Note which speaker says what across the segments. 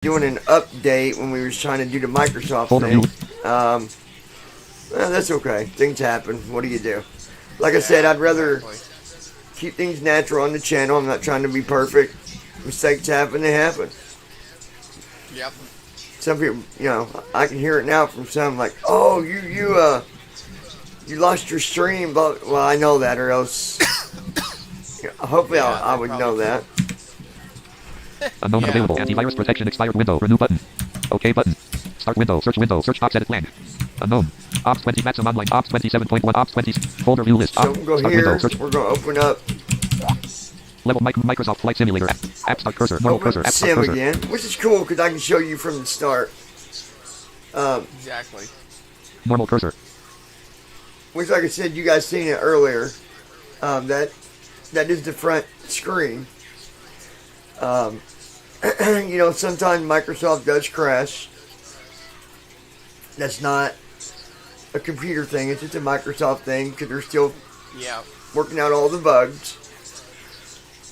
Speaker 1: doing an update when we was trying to do the Microsoft thing. That's okay. Things happen. What do you do? Like I said, I'd rather keep things natural on the channel. I'm not trying to be perfect. Mistakes happen, they happen.
Speaker 2: Yep.
Speaker 1: Some people, I can hear it now from some, like, oh, you lost your stream. But, well, I know that, or else, hopefully I would know that.
Speaker 3: Unknown available. Antivirus protection expired window. Renew button. OK button. Start window. Search box edit blank. Unknown. Ops 20 maximum online. Ops 27.1. Ops 20 folder view list.
Speaker 1: So we'll go
Speaker 3: start
Speaker 1: here.
Speaker 3: Window, search.
Speaker 1: We're going to open up
Speaker 3: level Microsoft Flight Simulator. App start cursor. Normal cursor. App start
Speaker 1: Sim
Speaker 3: cursor.
Speaker 1: again, which is cool because I can show you from the start.
Speaker 2: Exactly.
Speaker 3: Normal cursor.
Speaker 1: Which, like I said, you guys seen it earlier. That is the front screen. Sometimes Microsoft does crash. That's not a computer thing. It's just a Microsoft thing because they're still working out all the bugs.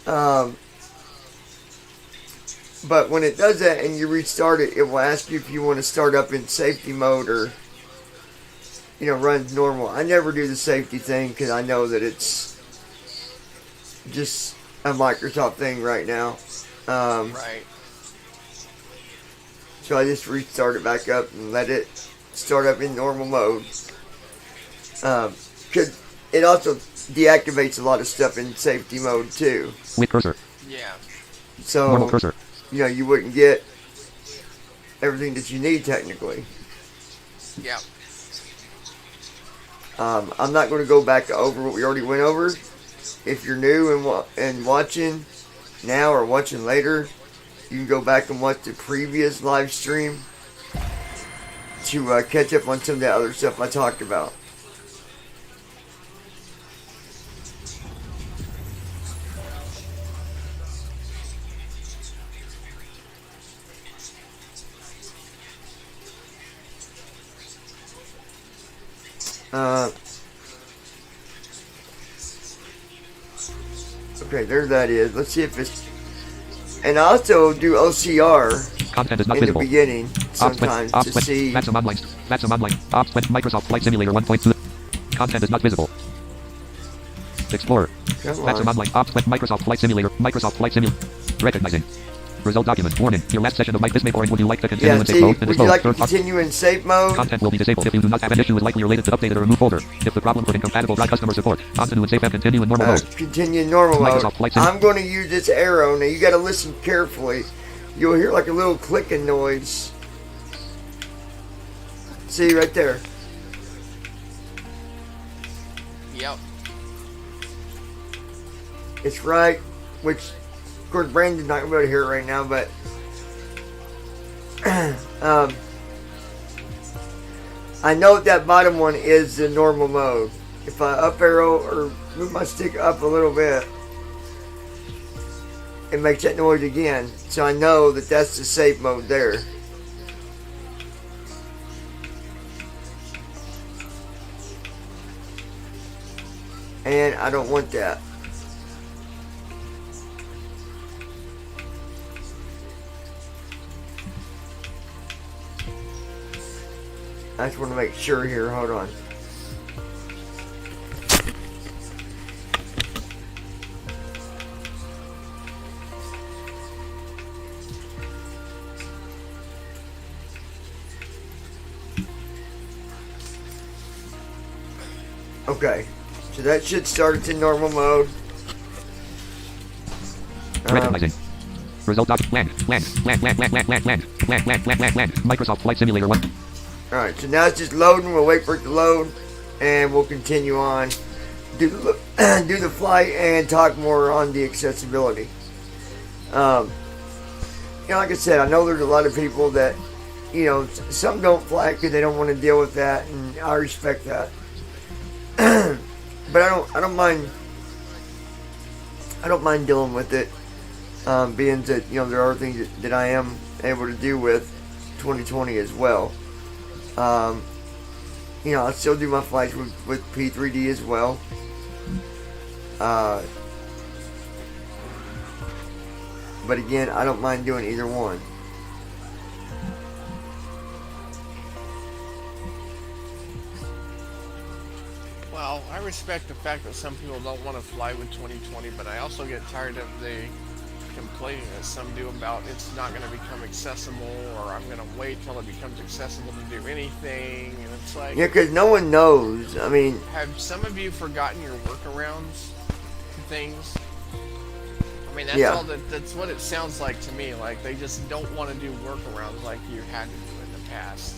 Speaker 1: But when it does that and you restart it, it will ask you if you want to start up in safety mode or, runs normal. I never do the safety thing because I know that it's just a Microsoft thing right now.
Speaker 2: Right.
Speaker 1: So I just restart it back up and let it start up in normal mode. Because it also deactivates a lot of stuff in safety mode too.
Speaker 3: With cursor.
Speaker 2: Yeah.
Speaker 1: So,
Speaker 3: normal cursor.
Speaker 1: You wouldn't get everything that you need technically.
Speaker 2: Yeah.
Speaker 1: I'm not going to go back over what we already went over. If you're new and watching now or watching later, you can go back and watch the previous live stream to catch up on some of the other stuff I talked about. Okay, there that is. Let's see if it's... And I also do OCR
Speaker 3: Content is not
Speaker 1: in
Speaker 3: visible.
Speaker 1: the beginning sometimes to see...
Speaker 3: Maximum online. Ops 20 Microsoft Flight Simulator 1.2. Content is not visible. Explorer. Maximum online. Ops 20 Microsoft Flight Simulator. Recognizing. Result document. Warning. Your last session of this may boring. Would you like to continue in safe mode?
Speaker 1: Would you like to continue in safe mode?
Speaker 3: Content will be disabled. If you do not have an issue, is likely related to updated or removed folder. If the problem with incompatible, try customer support. Continue in safe and continue in normal mode.
Speaker 1: Continue in normal mode.
Speaker 3: Flight
Speaker 1: I'm going to use this arrow. Now you got to listen carefully. You'll hear like a little clicking noise. See right there.
Speaker 2: Yep.
Speaker 1: It's right, which of course Brandon's not going to be able to hear it right now, but I know that bottom one is the normal mode. If I up arrow or move my stick up a little bit, it makes that noise again. So I know that that's the safe mode there. And I don't want that. I just want to make sure here. Hold on. Okay. So that should start it in normal mode.
Speaker 3: Recognizing. Result doc. Land. Microsoft Flight Simulator 1.
Speaker 1: Alright, so now it's just loading. We'll wait for it to load, and we'll continue on. Do the flight and talk more on the accessibility. Like I said, I know there's a lot of people that, some don't fly because they don't want to deal with that, and I respect that. But I don't mind. I don't mind dealing with it, being that there are things that I am able to do with 2020 as well. I still do my flights with P3D as well. But again, I don't mind doing either one.
Speaker 2: Well, I respect the fact that some people don't want to fly with 2020, but I also get tired of the complaining that some do about it's not going to become accessible, or I'm going to wait till it becomes accessible to do anything, and it's like...
Speaker 1: Yeah, because no one knows. I mean...
Speaker 2: Have some of you forgotten your workarounds to things? I mean, that's all that's what it sounds like to me. Like, they just don't want to do workarounds like you had to do in the past.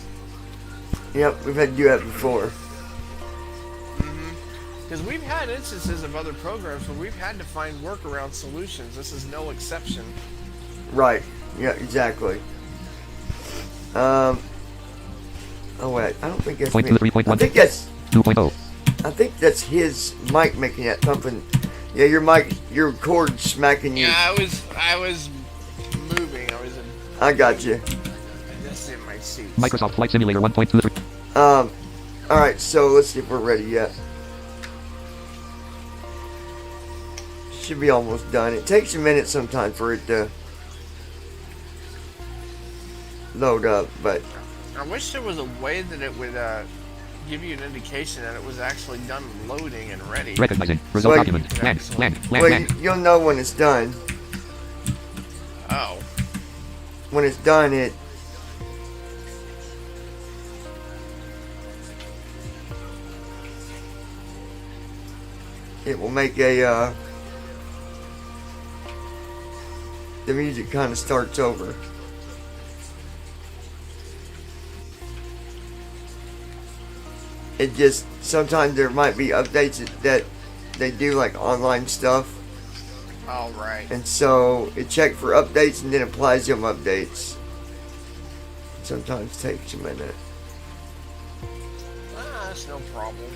Speaker 1: Yep, we've had to do that before.
Speaker 2: Because we've had instances of other programs where we've had to find workaround solutions. This is no exception.
Speaker 1: Right. Yeah, exactly. Oh wait, I don't think that's me.
Speaker 3: 3.1.
Speaker 1: I think that's
Speaker 3: 2.0.
Speaker 1: I think that's his mic making that thumping. Yeah, your mic, your cord smacking you.
Speaker 2: Yeah, I was moving.
Speaker 1: I got you.
Speaker 2: Just in my seat.
Speaker 3: Microsoft Flight Simulator 1.23.
Speaker 1: All right. So let's see if we're ready yet. Should be almost done. It takes a minute sometimes for it to load up, but
Speaker 2: I wish there was a way that it would give you an indication that it was actually done loading and ready.
Speaker 3: Recognizing. Result document. Land.
Speaker 1: You'll know when it's done.
Speaker 2: Oh.
Speaker 1: When it's done, it will make a the music kind of starts over. It just, sometimes there might be updates that they do, like online stuff.
Speaker 2: Oh, right.
Speaker 1: And so it checks for updates and then applies them updates. Sometimes takes a minute.
Speaker 2: That's no problem.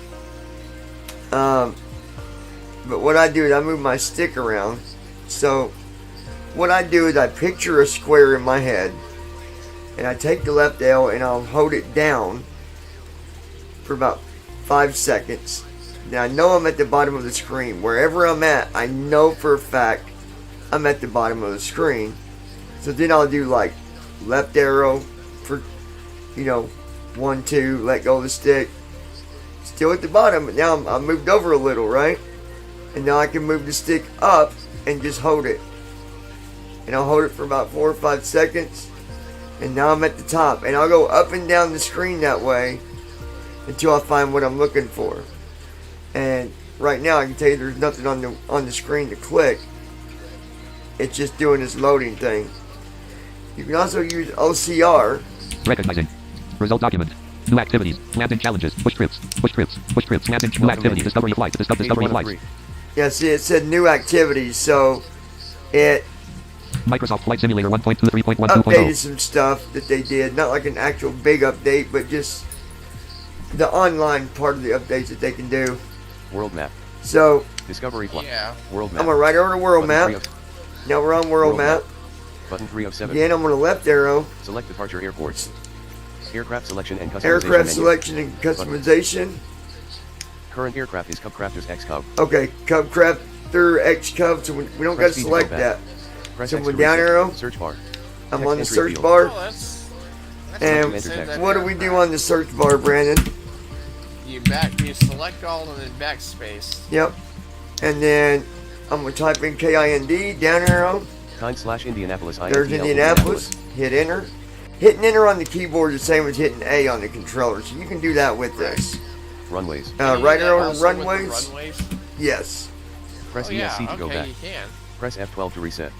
Speaker 1: But what I do is I move my stick around. So what I do is I picture a square in my head, and I take the left L and I'll hold it down for about 5 seconds. Now I know I'm at the bottom of the screen. Wherever I'm at, I know for a fact I'm at the bottom of the screen. So then I'll do like left arrow for, 1, 2, let go of the stick. Still at the bottom, but now I moved over a little, right? And now I can move the stick up and just hold it. And I'll hold it for about 4 or 5 seconds. And now I'm at the top. And I'll go up and down the screen that way until I find what I'm looking for. And right now I can tell you there's nothing on the screen to click. It's just doing this loading thing. You can also use OCR.
Speaker 3: Recognizing. Result document. New activities. Plans and challenges. Push trips. Plans and new activity. Discovery of flights. Discovery of flights.
Speaker 1: Yeah, see, it said new activities, so it
Speaker 3: Microsoft Flight Simulator 1.23.1
Speaker 1: updated some stuff that they did. Not like an actual big update, but just the online part of the updates that they can do.
Speaker 4: World map.
Speaker 1: So
Speaker 4: Discovery flight.
Speaker 2: Yeah.
Speaker 4: World map.
Speaker 1: I'm gonna right over to world
Speaker 4: Button
Speaker 1: map. Now we're on world map.
Speaker 4: Button 3 of 7.
Speaker 1: Again, I'm gonna left arrow.
Speaker 4: Select departure airports. Aircraft selection and customization.
Speaker 1: Aircraft
Speaker 4: menu.
Speaker 1: selection and customization.
Speaker 4: Current aircraft is Cub Crafters X Cub.
Speaker 1: Okay, Cub Crafter X Cub. So we don't gotta
Speaker 4: Press V to
Speaker 1: select
Speaker 4: go
Speaker 1: that.
Speaker 4: back. Press
Speaker 1: So
Speaker 4: X
Speaker 1: we're
Speaker 4: to
Speaker 1: down
Speaker 4: reset.
Speaker 1: arrow.
Speaker 4: Search bar.
Speaker 1: I'm
Speaker 4: Text
Speaker 1: on the
Speaker 4: entry
Speaker 1: search
Speaker 4: field.
Speaker 1: bar.
Speaker 2: Oh, that's
Speaker 1: And
Speaker 2: what said that
Speaker 1: what do we do on the search bar, Brandon?
Speaker 2: You select all and then backspace.
Speaker 1: Yep. And then I'm gonna type in KIND, down arrow.
Speaker 4: /Indianapolis.
Speaker 1: There's Indianapolis. Hit enter. Hitting enter on the keyboard is the same as hitting A on the controller, so you can do that with this.
Speaker 4: Runways.
Speaker 1: Right arrow on
Speaker 2: Also with the
Speaker 1: runways.
Speaker 2: runways?
Speaker 1: Yes.
Speaker 4: Press
Speaker 2: Oh, yeah,
Speaker 4: ESC to go
Speaker 2: okay,
Speaker 4: back.
Speaker 2: you can.
Speaker 4: Press F12 to reset.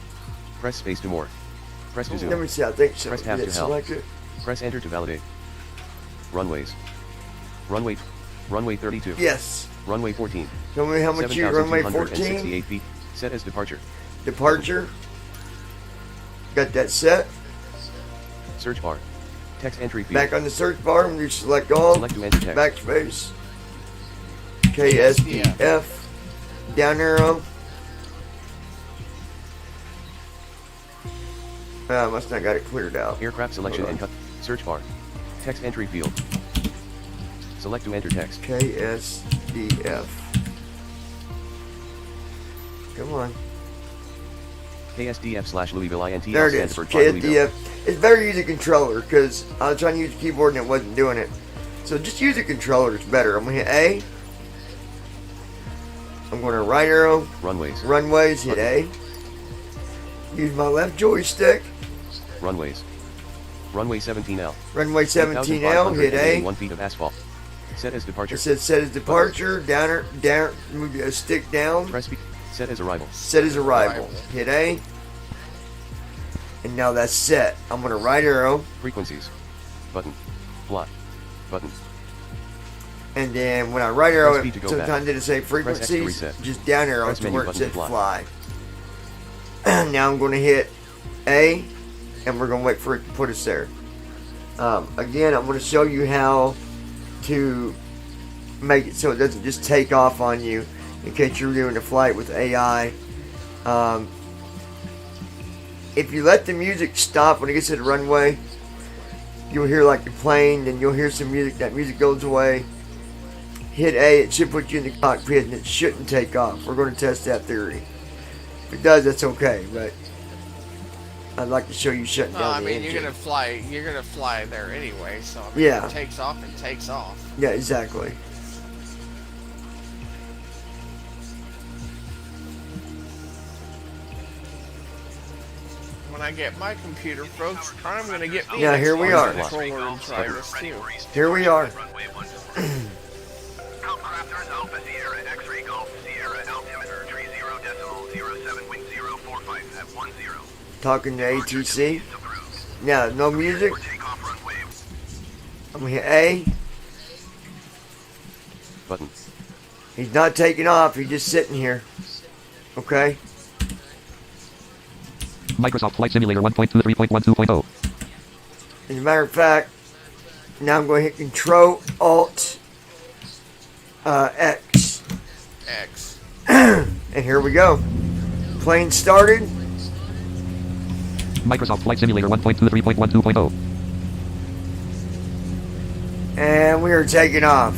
Speaker 4: Press space to more. Press to
Speaker 1: Let
Speaker 4: zoom.
Speaker 1: me see. I think so.
Speaker 4: Press tab
Speaker 1: Did it
Speaker 4: to help.
Speaker 1: select it?
Speaker 4: Press enter to validate. Runways. Runway 32.
Speaker 1: Yes.
Speaker 4: Runway 14.
Speaker 1: Tell me how much you runway 14.
Speaker 4: 7,268 feet. Set as departure.
Speaker 1: Departure. Got that set.
Speaker 4: Search bar. Text entry field.
Speaker 1: Back on the search bar, you select all.
Speaker 4: Select to enter text.
Speaker 1: Backspace. KSDF. Down arrow. I must not got it cleared out.
Speaker 4: Aircraft selection and cut. Search bar. Text entry field. Select to enter text.
Speaker 1: KSDF. Come on.
Speaker 4: KSDF/Louisville INT.
Speaker 1: There it is. KSDF. It's better to use a controller because I was trying to use the keyboard and it wasn't doing it. So just use a controller. It's better. I'm going to hit A. I'm going to right arrow,
Speaker 4: Runways.
Speaker 1: runways, hit A. Use my left joystick.
Speaker 4: Runways. Runway 17L.
Speaker 1: Runway 17L, hit A.
Speaker 4: 1 feet of asphalt. Set as departure.
Speaker 1: It says set as departure, down, move the stick down.
Speaker 4: Press B. Set as arrival.
Speaker 1: Set as arrival. Hit A. And now that's set. I'm going to right arrow.
Speaker 4: Frequencies. Button. Plot. Button.
Speaker 1: And then when I right arrow
Speaker 4: Press B
Speaker 1: it,
Speaker 4: to go
Speaker 1: sometimes
Speaker 4: back.
Speaker 1: it'll say
Speaker 4: X to
Speaker 1: frequencies,
Speaker 4: reset.
Speaker 1: just down arrow
Speaker 4: Press
Speaker 1: to
Speaker 4: menu
Speaker 1: where it
Speaker 4: button
Speaker 1: said
Speaker 4: to
Speaker 1: fly. Now I'm going to hit A, and we're going to wait for it to put us there. Again, I'm going to show you how to make it so it doesn't just take off on you in case you're doing a flight with AI. If you let the music stop when it gets to the runway, you'll hear like the plane, then you'll hear some music, that music goes away. Hit A, it should put you in the cockpit and it shouldn't take off. We're going to test that theory. If it does, that's okay, but I'd like to show you shutting down
Speaker 2: I
Speaker 1: the
Speaker 2: mean,
Speaker 1: engine.
Speaker 2: you're gonna fly there anyway, so I mean,
Speaker 1: Yeah.
Speaker 2: if it takes off, it takes off.
Speaker 1: Yeah, exactly.
Speaker 2: When I get my computer, folks, I'm gonna get me
Speaker 1: Yeah,
Speaker 2: an
Speaker 1: here we
Speaker 2: Xbox
Speaker 1: are.
Speaker 2: controller and try this too.
Speaker 1: Here we are.
Speaker 5: Raptors Alpha Sierra X-ray Golf Sierra altimeter 30.07 wind 045 at 10.
Speaker 1: Talking to ATC. Now, no music.
Speaker 5: Takeoff runway.
Speaker 1: I'm going to hit A.
Speaker 4: Button.
Speaker 1: He's not taking off. He's just sitting here. Okay.
Speaker 3: Microsoft Flight Simulator 1.23.12.0.
Speaker 1: As a matter of fact, now I'm going to hit Control Alt X.
Speaker 2: X.
Speaker 1: And here we go. Plane started.
Speaker 3: Microsoft Flight Simulator 1.23.12.0.
Speaker 1: And we are taking off.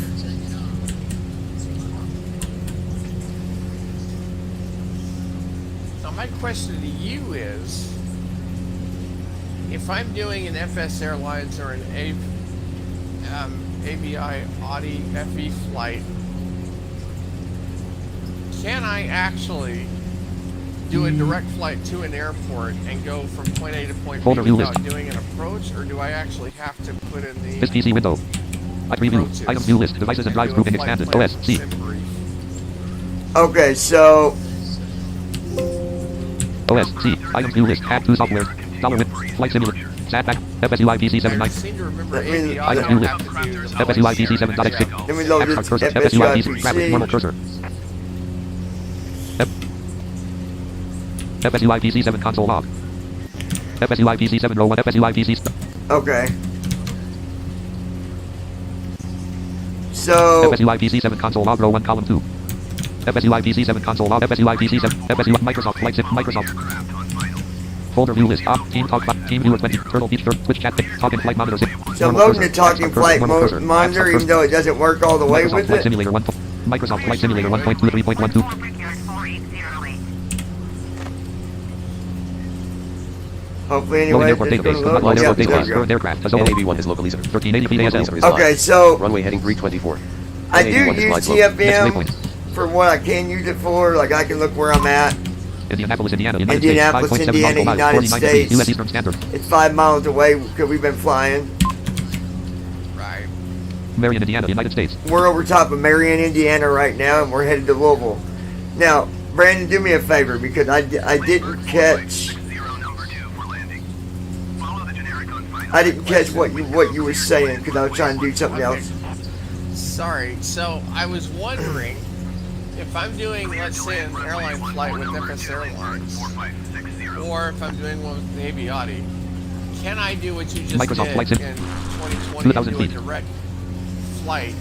Speaker 2: Now my question to you is, if I'm doing an FS Airlines or an ABI Audi FE flight, can I actually do a direct flight to an airport and go from point A to point B
Speaker 3: Folder view
Speaker 2: without
Speaker 3: list.
Speaker 2: doing an approach, or do I actually have to put in the
Speaker 3: This PC window. I preview.
Speaker 2: approaches
Speaker 3: Items view list. Devices and drives
Speaker 2: do a
Speaker 3: grouping
Speaker 2: flight
Speaker 3: expanded.
Speaker 2: plan
Speaker 3: OS. C.
Speaker 2: sim brief?
Speaker 1: Okay, so
Speaker 3: OS. C. Items view list. Add to software. Dollar with. Flight Simulator. SATback. FSUI PC
Speaker 2: I
Speaker 3: 79.
Speaker 2: seem to remember
Speaker 1: Let me-
Speaker 2: ABI
Speaker 3: Items
Speaker 2: don't
Speaker 3: view
Speaker 2: have
Speaker 3: list.
Speaker 2: to do the
Speaker 3: FSUI PC 7.6.
Speaker 1: let me load
Speaker 3: Action
Speaker 1: this
Speaker 3: cursor.
Speaker 1: FSUI
Speaker 3: FSUI PC. Graphics. Normal
Speaker 1: PC.
Speaker 3: cursor. FSUI PC 7 console log. FSUI PC 7 row 1. FSUI PC.
Speaker 1: Okay. So
Speaker 3: FSUI PC 7 console log row 1 column 2. FSUI PC 7 console log. FSUI PC 7. FSUI Microsoft Flight Sim. Microsoft. Folder view list. Op. Team talk. Team viewer 20. Turtle beach. Twitch chat. Talking flight monitor.
Speaker 1: So I'm
Speaker 3: Normal
Speaker 1: loading
Speaker 3: cursor.
Speaker 1: the talking
Speaker 3: Action cursor.
Speaker 1: flight
Speaker 3: Normal cursor.
Speaker 1: monitor,
Speaker 3: Action
Speaker 1: even
Speaker 3: cursor.
Speaker 1: though it doesn't work all the way
Speaker 3: Microsoft
Speaker 1: with
Speaker 3: Flight
Speaker 1: it.
Speaker 3: Simulator 1. Microsoft Flight Simulator 1.23.12.
Speaker 1: Hopefully,
Speaker 3: Loading
Speaker 1: anyway,
Speaker 3: airport
Speaker 1: it's going
Speaker 3: database.
Speaker 1: to load.
Speaker 3: Loading
Speaker 1: Yeah,
Speaker 3: airport
Speaker 1: there
Speaker 3: database.
Speaker 1: we go.
Speaker 3: Current aircraft. As always.
Speaker 4: NAV1 is local leaser.
Speaker 3: 1380 PASL.
Speaker 4: Is live.
Speaker 1: Okay, so
Speaker 4: Runway heading 324.
Speaker 1: I do
Speaker 4: NAV1 is
Speaker 1: use
Speaker 4: live slope.
Speaker 3: Next
Speaker 1: TFM
Speaker 3: waypoint.
Speaker 1: for what I can use it for. Like I can look where I'm at.
Speaker 3: Indianapolis, Indiana, United
Speaker 1: Indianapolis,
Speaker 3: States. 5.7
Speaker 1: Indiana,
Speaker 3: nautical miles,
Speaker 1: United
Speaker 3: 49 degrees,
Speaker 1: States.
Speaker 3: U.S. Eastern Standard.
Speaker 1: It's 5 miles away because we've been flying.
Speaker 2: Right.
Speaker 3: Marion, Indiana, United States.
Speaker 1: We're over top of Marion, Indiana right now, and we're headed to Louisville. Now, Brandon, do me a favor because I didn't catch. I didn't catch what you were saying because I was trying to do something else.
Speaker 2: Sorry. So I was wondering if I'm doing, let's say, an airline flight with FS Airlines, or if I'm doing one with Navy Audi, can I do what you just
Speaker 3: Microsoft Flight
Speaker 2: did
Speaker 3: Sim.
Speaker 2: in 2020
Speaker 3: 2,000
Speaker 2: and do a
Speaker 3: feet.
Speaker 2: direct flight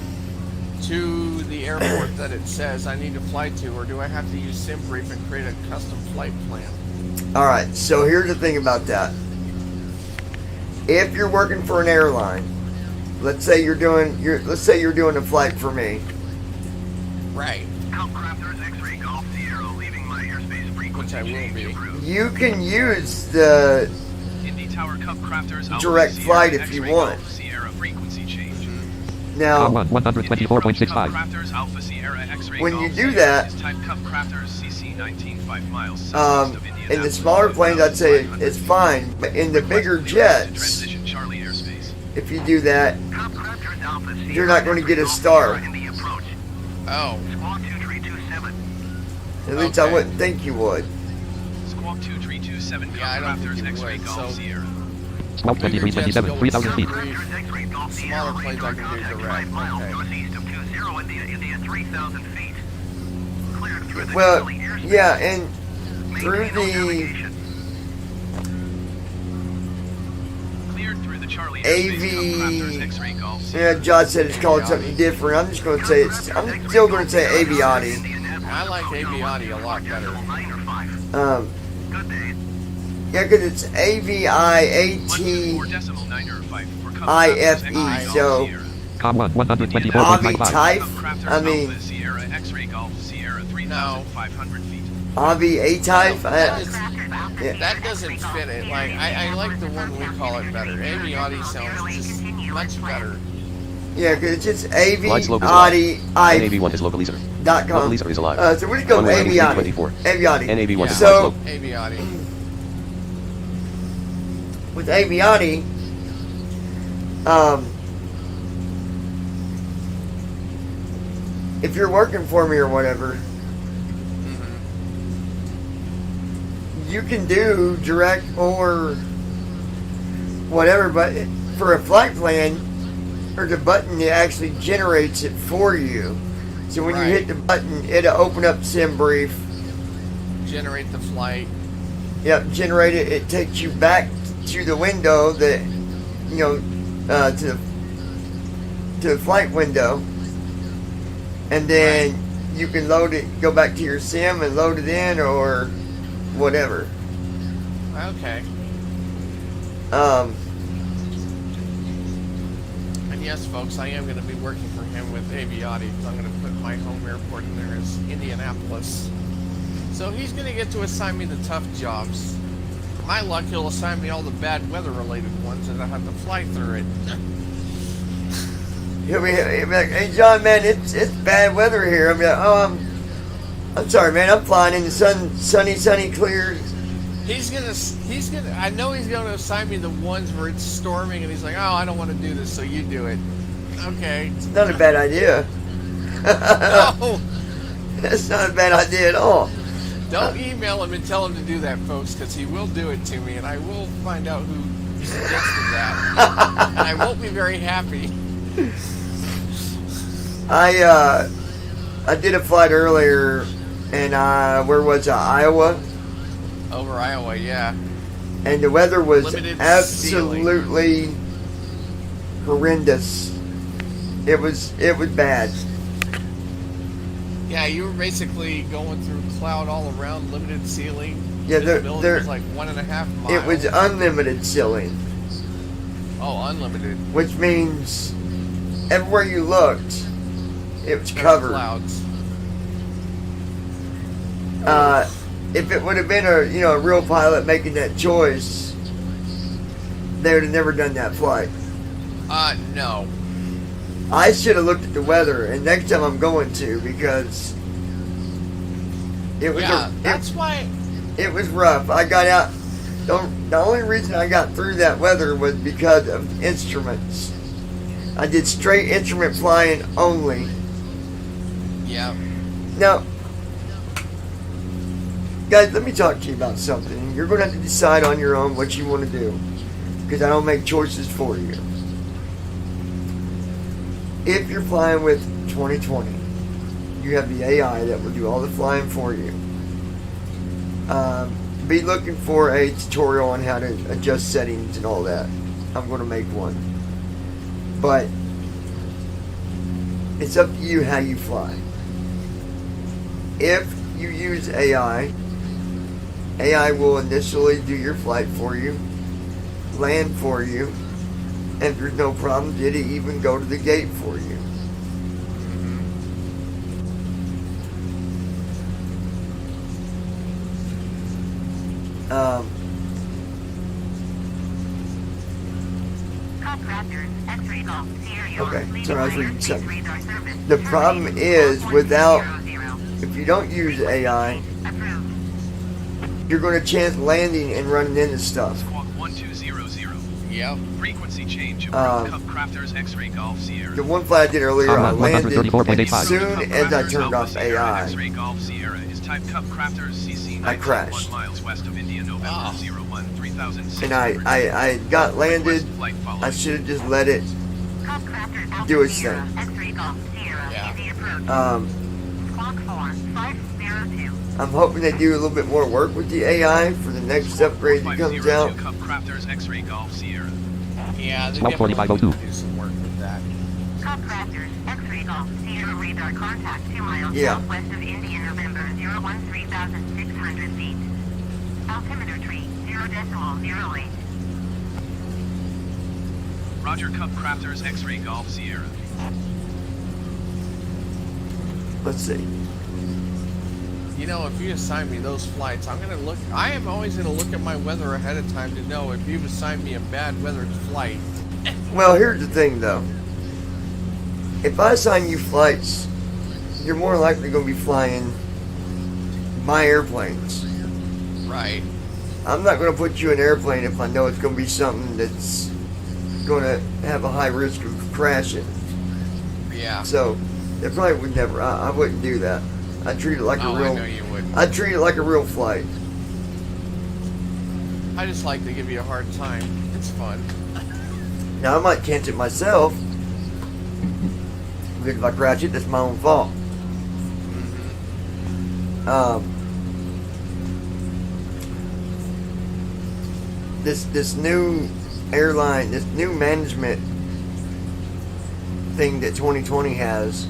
Speaker 2: to the airport that it says I need to fly to, or do I have to use SimBrief and create a custom flight plan?
Speaker 1: All right. So here's the thing about that. If you're working for an airline, let's say you're doing a flight for me.
Speaker 2: Right. Which I will be.
Speaker 1: You can use the direct flight if you want. Now,
Speaker 3: Com 1 124.65.
Speaker 5: Crafters Alpha Sierra X-ray
Speaker 1: when you
Speaker 5: Golf
Speaker 1: do
Speaker 5: Sierra
Speaker 1: that,
Speaker 5: is type Cub Crafters CC 19 5 miles southeast of
Speaker 1: in the
Speaker 5: Indianapolis,
Speaker 1: smaller planes, I'd say it's fine. But in the bigger jets,
Speaker 5: transition Charlie airspace.
Speaker 1: if you do that,
Speaker 5: Cub Crafters Alpha Sierra
Speaker 1: you're not going to get a
Speaker 5: X-ray Golf
Speaker 1: star.
Speaker 5: Sierra in the approach.
Speaker 2: Oh,
Speaker 5: Squawk 2327.
Speaker 1: At least I
Speaker 2: Okay.
Speaker 1: wouldn't think you would.
Speaker 5: Squawk 2327.
Speaker 2: Yeah, I don't think
Speaker 5: Cub
Speaker 2: you
Speaker 5: Crafters X-ray
Speaker 2: would,
Speaker 5: Golf
Speaker 2: so-
Speaker 5: Sierra.
Speaker 3: Squawk 2327, 3,000 feet.
Speaker 5: Crafters X-ray Golf Sierra.
Speaker 2: Smaller planes I can do
Speaker 5: Contact
Speaker 2: direct.
Speaker 5: 5 miles
Speaker 2: Okay.
Speaker 5: northeast of 20 India 3,000 feet. Cleared through the
Speaker 1: Well,
Speaker 5: Charlie airspace.
Speaker 1: yeah, and through
Speaker 5: Maintain all
Speaker 1: the
Speaker 5: navigation. Cleared through the Charlie
Speaker 1: AV
Speaker 5: airspace. Cub Crafters X-ray Golf Sierra.
Speaker 1: yeah, Josh said it's called something different. I'm just going to say I'm still going to say Aviati.
Speaker 2: I like Aviati a lot better.
Speaker 5: 9 or 5. Good day.
Speaker 1: Yeah, because it's AVIATIFE.
Speaker 5: 124.9 or 5 for Cub Crafters X-ray Golf
Speaker 1: So
Speaker 5: Sierra.
Speaker 3: Com 1
Speaker 1: Avi
Speaker 3: 124.55.
Speaker 1: Type.
Speaker 5: Cub Crafters
Speaker 1: I mean,
Speaker 5: Alpha Sierra X-ray Golf Sierra 3,500 feet.
Speaker 1: Avi A Type.
Speaker 2: That, is,
Speaker 1: Yeah.
Speaker 2: that doesn't fit it. Like I like the one we call it better. Aviati sounds just much better.
Speaker 1: Yeah, because it's just
Speaker 4: Flight's local is alive.
Speaker 1: AVIATIFE.com.
Speaker 4: NAV1 is local leaser. Local leaser is alive.
Speaker 1: So we're just going
Speaker 4: Runway
Speaker 1: Aviati.
Speaker 4: 2324.
Speaker 1: Aviati.
Speaker 4: NAV1 is
Speaker 1: So-
Speaker 4: flight slope.
Speaker 2: Aviati.
Speaker 1: With Aviati, if you're working for me or whatever, you can do direct or whatever, but for a flight plan, there's a button that actually generates it for you. So when you
Speaker 2: Right.
Speaker 1: hit the button, it'll open up SimBrief.
Speaker 2: Generate the flight.
Speaker 1: Yep, generate it. It takes you back to the window that, to the flight window, and then you can load it. Go back to your sim and load it in, or whatever.
Speaker 2: Okay. And yes, folks, I am going to be working for him with Aviati. I'm going to put my home airport in there as Indianapolis. So he's going to get to assign me the tough jobs. My luck, he'll assign me all the bad weather-related ones, and I have to fly through it.
Speaker 1: He'll be like, "Hey John, man, it's bad weather here." I'm like, "Oh, I'm sorry, man. I'm flying in the sunny, clear."
Speaker 2: I know he's gonna assign me the ones where it's storming, and he's like, "Oh, I don't want to do this, so you do it." Okay.
Speaker 1: It's not a bad idea.
Speaker 2: No,
Speaker 1: That's not a bad idea at all.
Speaker 2: don't email him and tell him to do that, folks, because he will do it to me, and I will find out who suggested that, and I won't be very happy.
Speaker 1: I did a flight earlier, and where was I? Iowa,
Speaker 2: Over Iowa, yeah.
Speaker 1: and the weather was
Speaker 2: Limited
Speaker 1: absolutely horrendous. It was bad.
Speaker 2: Yeah, you were basically going through cloud all around, limited ceiling.
Speaker 1: Yeah,
Speaker 2: Visibility was like 1.5 miles.
Speaker 1: It was unlimited ceiling,
Speaker 2: Oh, unlimited.
Speaker 1: which means everywhere you looked, it was
Speaker 2: There's
Speaker 1: covered.
Speaker 2: clouds.
Speaker 1: If it would have been a real pilot making that choice, they would have never done that flight.
Speaker 2: No.
Speaker 1: I should have looked at the weather, and next time I'm going to, because it was
Speaker 2: Yeah, that's why.
Speaker 1: it was rough. I got out. The only reason I got through that weather was because of instruments. I did straight instrument flying only.
Speaker 2: Yeah.
Speaker 1: Now, guys, let me talk to you about something. You're going to have to decide on your own what you want to do, because I don't make choices for you. If you're flying with 2020, you have the AI that will do all the flying for you. Be looking for a tutorial on how to adjust settings and all that. I'm going to make one. But it's up to you how you fly. If you use AI will initially do your flight for you, land for you, and if there's no problems, it'll even go to the gate for you. Okay, so I was reading something. The problem is, if you don't use AI, you're going to chance landing and running into stuff.
Speaker 5: Squawk 1200.
Speaker 2: Yep.
Speaker 5: Frequency change. Cup Crafters X-Ray Golf Sierra.
Speaker 1: The one flight I did earlier, I landed, and
Speaker 3: 134.85.
Speaker 1: as soon as I turned off AI,
Speaker 5: X-Ray Golf Sierra is type Cup Crafters CC
Speaker 1: I crashed.
Speaker 5: 1 miles west of India, November 01 3006.
Speaker 1: And I got landed. I should have just let it do its thing. I'm hoping they do a little bit more work with the AI for the next upgrade that comes out.
Speaker 5: Cup Crafters X-Ray Golf Sierra.
Speaker 2: Yeah, they
Speaker 3: Smoke
Speaker 2: definitely
Speaker 3: 4502.
Speaker 2: do some work with that.
Speaker 1: Yeah.
Speaker 6: Southwest of India, November 013,600 feet. Altimeter tree 0.08.
Speaker 5: Roger, Cup Crafters X-Ray Golf Sierra.
Speaker 1: Let's see.
Speaker 2: You know, if you assign me those flights, I am always going to look at my weather ahead of time to know if you've assigned me a bad weather flight.
Speaker 1: Well, here's the thing, though. If I assign you flights, you're more likely going to be flying my airplanes.
Speaker 2: Right.
Speaker 1: I'm not going to put you in an airplane if I know it's going to be something that's going to have a high risk of crashing.
Speaker 2: Yeah.
Speaker 1: So, they probably would never. I wouldn't do that. I'd treat it like
Speaker 2: Oh,
Speaker 1: a real.
Speaker 2: I know you wouldn't.
Speaker 1: I'd treat it like a real flight.
Speaker 2: I just like to give you a hard time. It's fun.
Speaker 1: Now I might chance it myself. Because if I crash it, that's my own fault. This new airline, this new management thing that 2020 has,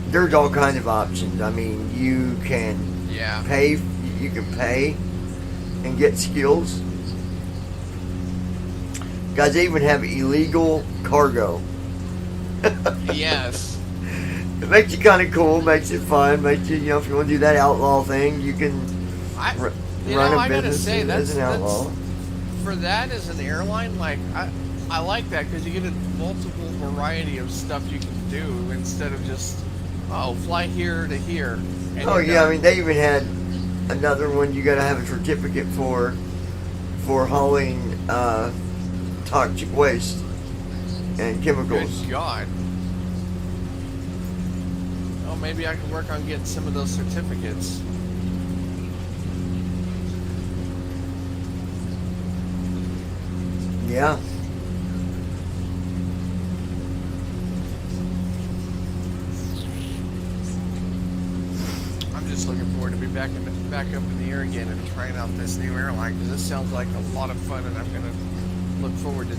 Speaker 1: there's all kinds of options. I mean, you can
Speaker 2: Yeah.
Speaker 1: pay and get skills. Guys, they even have illegal cargo.
Speaker 2: Yes.
Speaker 1: It makes you kind of cool, makes it fun, makes you, if you want to do that outlaw thing, you can
Speaker 2: I
Speaker 1: run
Speaker 2: gotta
Speaker 1: a business
Speaker 2: say,
Speaker 1: as an outlaw.
Speaker 2: for that as an airline, like I like that because you get a multiple variety of stuff you can do instead of just fly here to here. And
Speaker 1: Oh
Speaker 2: you're
Speaker 1: yeah,
Speaker 2: done.
Speaker 1: I mean they even had another one you got to have a certificate for hauling toxic waste and chemicals.
Speaker 2: Good God. Oh, maybe I can work on getting some of those certificates.
Speaker 1: Yeah.
Speaker 2: I'm just looking forward to be back up in the air again and trying out this new airline because this sounds like a lot of fun, and I'm gonna look forward to.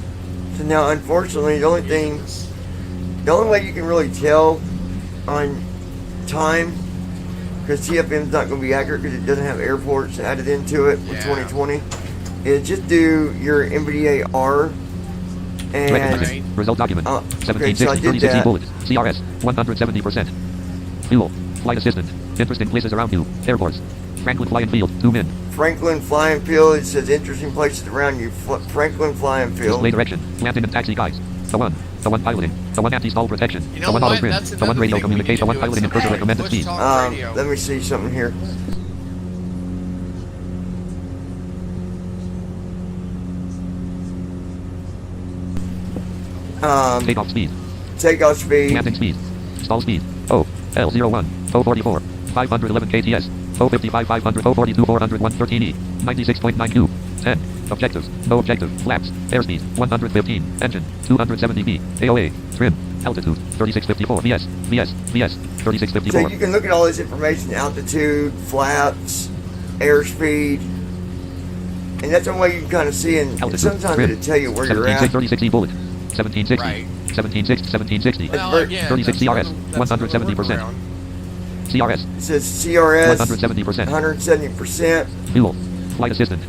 Speaker 1: So now, unfortunately, the only way you can really tell on time, because TFM's not going to be accurate because it doesn't have airports added into it with
Speaker 2: Yeah.
Speaker 1: 2020, is just do your NVDA R and
Speaker 2: Right.
Speaker 3: Result document.
Speaker 1: okay,
Speaker 3: 1760,
Speaker 1: so I did
Speaker 3: 3060
Speaker 1: that.
Speaker 3: bullet. CRS, 170%. Fuel. Flight assistant. Interesting places around you. Airports. Franklin Flying Field. Zoom in.
Speaker 1: Franklin Flying Field. It says interesting places around you. Franklin Flying Field.
Speaker 3: Display direction. Landing and taxi guides. The one piloting. The one anti-stall protection.
Speaker 2: You know
Speaker 3: the one
Speaker 2: what?
Speaker 3: auto print.
Speaker 2: That's
Speaker 3: The one
Speaker 2: another
Speaker 3: radio
Speaker 2: thing we need
Speaker 3: communication. The
Speaker 2: to
Speaker 3: one
Speaker 2: do
Speaker 3: piloting and
Speaker 2: at
Speaker 3: cursor
Speaker 2: some
Speaker 3: recommended
Speaker 2: point.
Speaker 3: speed.
Speaker 2: Push talk radio.
Speaker 1: Let me see something here.
Speaker 3: Takeoff speed.
Speaker 1: Takeoff speed.
Speaker 3: Landing speed. Stall speed. L01. 044. 511 kts. 055 500 042 400 113e. 96.92. 10. Objectives. No objective. Flaps. Airspeed. 115. Engine. 270b. AOA. Trim. Altitude. 3654. VS. 3654.
Speaker 1: So you can look at all this information: altitude, flaps, airspeed, and that's one way you can kind of see. And
Speaker 3: Altitude.
Speaker 1: sometimes
Speaker 3: Trim.
Speaker 1: it'll tell you where you're at.
Speaker 3: 3660 bullet. 1760.
Speaker 2: Right.
Speaker 3: 1760.
Speaker 2: Well,
Speaker 1: very-
Speaker 2: again,
Speaker 3: 36
Speaker 2: that's
Speaker 3: CRS,
Speaker 2: another
Speaker 3: 170%.
Speaker 2: workaround.
Speaker 3: CRS.
Speaker 1: It says CRS
Speaker 3: 170%.
Speaker 1: 170%.
Speaker 3: Fuel. Flight assistant.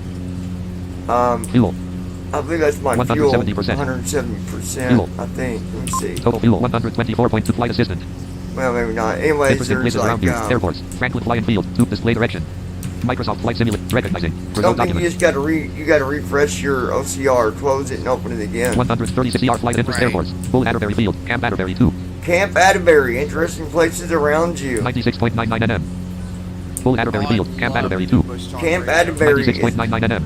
Speaker 3: Fuel.
Speaker 1: I believe that's my fuel.
Speaker 3: 170%.
Speaker 1: 170%.
Speaker 3: Fuel.
Speaker 1: I think. Let me see.
Speaker 3: Total fuel 124.2. Flight assistant.
Speaker 1: Well, maybe not. Anyways,
Speaker 3: Interesting
Speaker 1: there's
Speaker 3: places around
Speaker 1: like
Speaker 3: you. Airports. Franklin Flying Field. Tube display direction. Microsoft Flight Simulator. Recognizing. Result
Speaker 1: Something
Speaker 3: document.
Speaker 1: you just gotta refresh your OCR, close it and open it again.
Speaker 3: 136 ER Flight Interest Air Force. Bull Atterbury Field. Camp Atterbury 2.
Speaker 1: Camp Atterbury, interesting places around you.
Speaker 3: 96.99 nm. Bull Atterbury Field. Camp Atterbury 2.
Speaker 1: Camp Atterbury is
Speaker 3: 96.99 nm.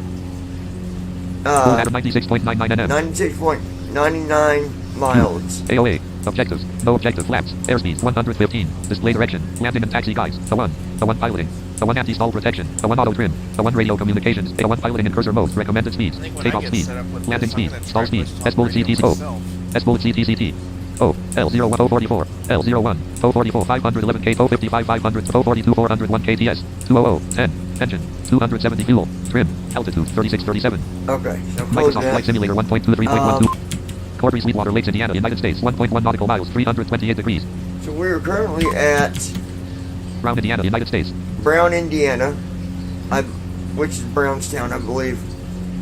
Speaker 3: Bull Atterbury 96.99 nm.
Speaker 1: 96.99 miles.
Speaker 3: AOA. Objectives. No objective. Flaps. Airspeed 115. Display direction. Landing and taxi guides. A1 piloting. A1 anti-stall protection. A1 auto trim. A1 radio communications. A1 piloting in cursor mode. Recommended speeds. Takeoff speed. Landing speed. Stall speed. S-bullet CTC. S-bullet CTCT. O. L01044. L01. 044 511 K 055 500 042 401 KTS. 200. 10. Engine. 270 fuel. Trim. Altitude 3637.
Speaker 1: Okay. So close
Speaker 3: Microsoft
Speaker 1: that.
Speaker 3: Flight Simulator 1.23.12. Cordry, Sweetwater Lakes, Indiana, United States. 1.1 nautical miles. 328 degrees.
Speaker 1: So we're currently at
Speaker 3: Brown, Indiana, United States.
Speaker 1: Brown, Indiana, which is Brownstown, I believe.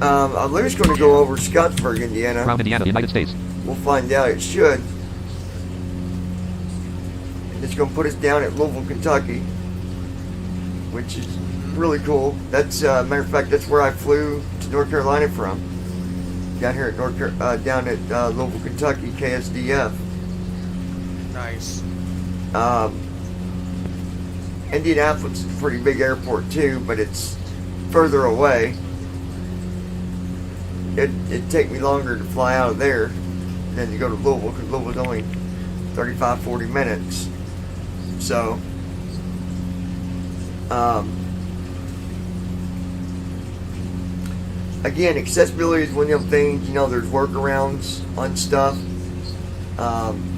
Speaker 1: I believe it's going to go over Scottsburg, Indiana.
Speaker 3: Brown, Indiana, United States.
Speaker 1: We'll find out. It should. It's going to put us down at Louisville, Kentucky, which is really cool. That's matter of fact, that's where I flew to North Carolina from. Down here at down at Louisville, Kentucky, KSDF.
Speaker 2: Nice.
Speaker 1: Indianapolis is a pretty big airport too, but it's further away. It'd take me longer to fly out of there than to go to Louisville, because Louisville's only 35-40 minutes. So, again, accessibility is one of them things. You know, there's workarounds on stuff.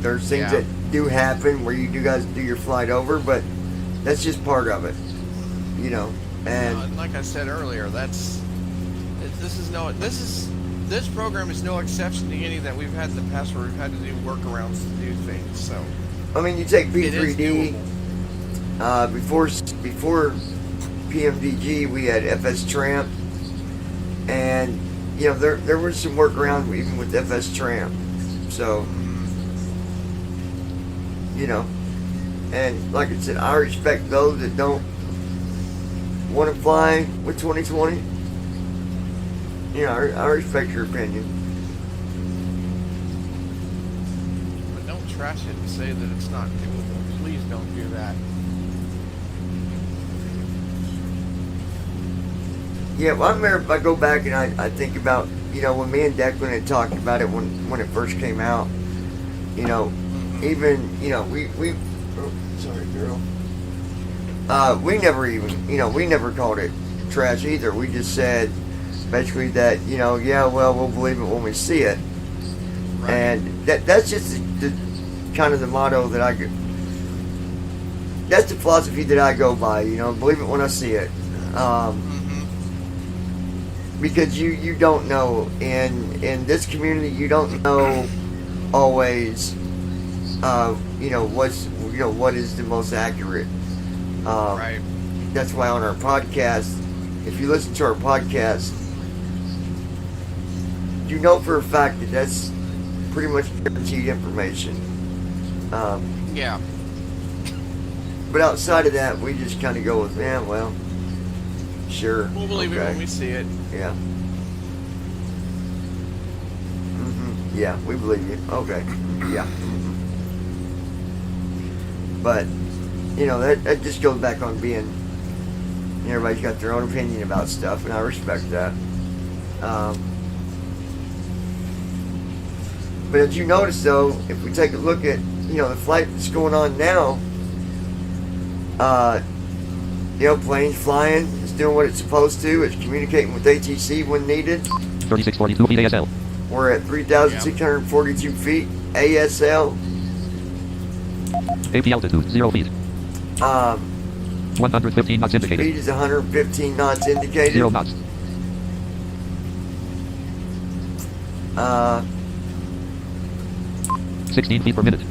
Speaker 1: There's things that do happen where you guys do your flight over, but that's just part of it. You know, and
Speaker 2: like I said earlier, this program is no exception to any that we've had in the past where we've had to do workarounds to do things. So,
Speaker 1: I mean, you take
Speaker 2: it is
Speaker 1: P3D.
Speaker 2: doable.
Speaker 1: Before PMDG, we had FS Tramp, and you know there was some workarounds even with FS Tramp. So, you know, and like I said, I respect those that don't want to fly with 2020. You know, I respect your opinion.
Speaker 2: But don't trash it and say that it's not doable. Please don't do that.
Speaker 1: Yeah, well, I remember if I go back and I think about, you know, when me and Declan had talked about it when it first came out, you know, even, you know, we oh, sorry, girl. We never even, you know, we never called it trash either. We just said basically that, you know, yeah, well, we'll believe it when we see it.
Speaker 2: Right.
Speaker 1: And that's just the kind of the motto that I go, that's the philosophy that I go by, you know, believe it when I see it. Because you don't know, in this community, you don't know always, you know, what is the most accurate.
Speaker 2: Right.
Speaker 1: That's why on our podcast, if you listen to our podcast, you know for a fact that that's pretty much guaranteed information.
Speaker 2: Yeah.
Speaker 1: But outside of that, we just kind of go with, man, well, sure.
Speaker 2: We'll believe it
Speaker 1: okay.
Speaker 2: when we see it.
Speaker 1: Yeah. Yeah, we believe you. Okay. Yeah. But, you know, that just goes back on being, you know, everybody's got their own opinion about stuff, and I respect that. But as you notice, though, if we take a look at, you know, the flight that's going on now, you know, planes flying, it's doing what it's supposed to, it's communicating with ATC when needed.
Speaker 3: 3642 feet ASL.
Speaker 1: We're at 3,642 feet ASL.
Speaker 3: AP altitude 0 feet. 115 knots indicated.
Speaker 1: Speed is 115 knots indicated.
Speaker 3: 0 knots. 16 feet per minute.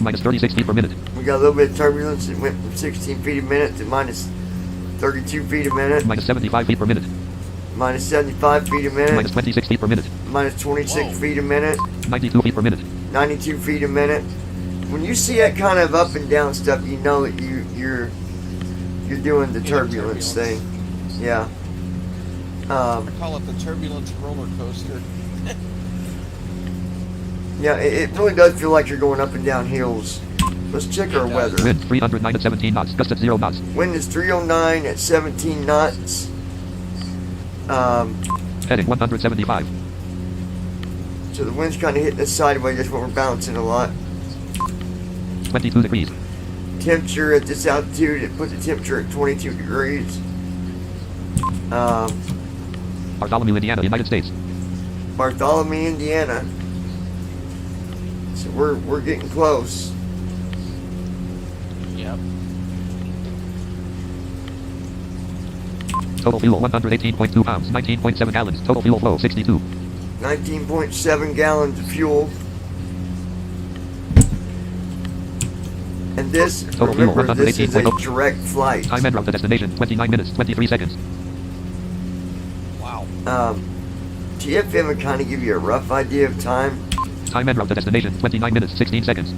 Speaker 3: Minus 36 feet per minute.
Speaker 1: We got a little bit of turbulence. It went from 16 feet a minute to minus 32 feet a minute.
Speaker 3: Minus 75 feet per minute.
Speaker 1: Minus 75 feet a minute.
Speaker 3: Minus 26 feet per minute.
Speaker 1: Minus 26 feet a minute.
Speaker 3: 92 feet per minute.
Speaker 1: 92 feet a minute. When you see that kind of up and down stuff, you know that You're doing the
Speaker 2: Yeah,
Speaker 1: turbulence thing. Yeah.
Speaker 2: I call it the turbulence roller coaster.
Speaker 1: Yeah, it really does feel like you're going up and down hills. Let's check our weather.
Speaker 3: Wind 309 at 17 knots. Gust at 0 knots.
Speaker 1: Wind is 309 at 17 knots.
Speaker 3: Heading 175.
Speaker 1: So the wind's kind of hitting us sideways. That's what we're bouncing a lot.
Speaker 3: 22 degrees.
Speaker 1: Temperature at this altitude, it put the temperature at 22 degrees.
Speaker 3: Bartholomew, Indiana, United States.
Speaker 1: Bartholomew, Indiana. So we're getting close.
Speaker 2: Yep.
Speaker 3: Total fuel 118.2 pounds, 19.7 gallons. Total fuel flow 62.
Speaker 1: 19.7 gallons of fuel. And this,
Speaker 3: Total fuel
Speaker 1: remember, this is a
Speaker 3: 118.0.
Speaker 1: direct flight.
Speaker 3: Time en route to destination 29 minutes, 23 seconds.
Speaker 2: Wow.
Speaker 1: TFM would kind of give you a rough idea of time.
Speaker 3: Time en route to destination 29 minutes, 16 seconds.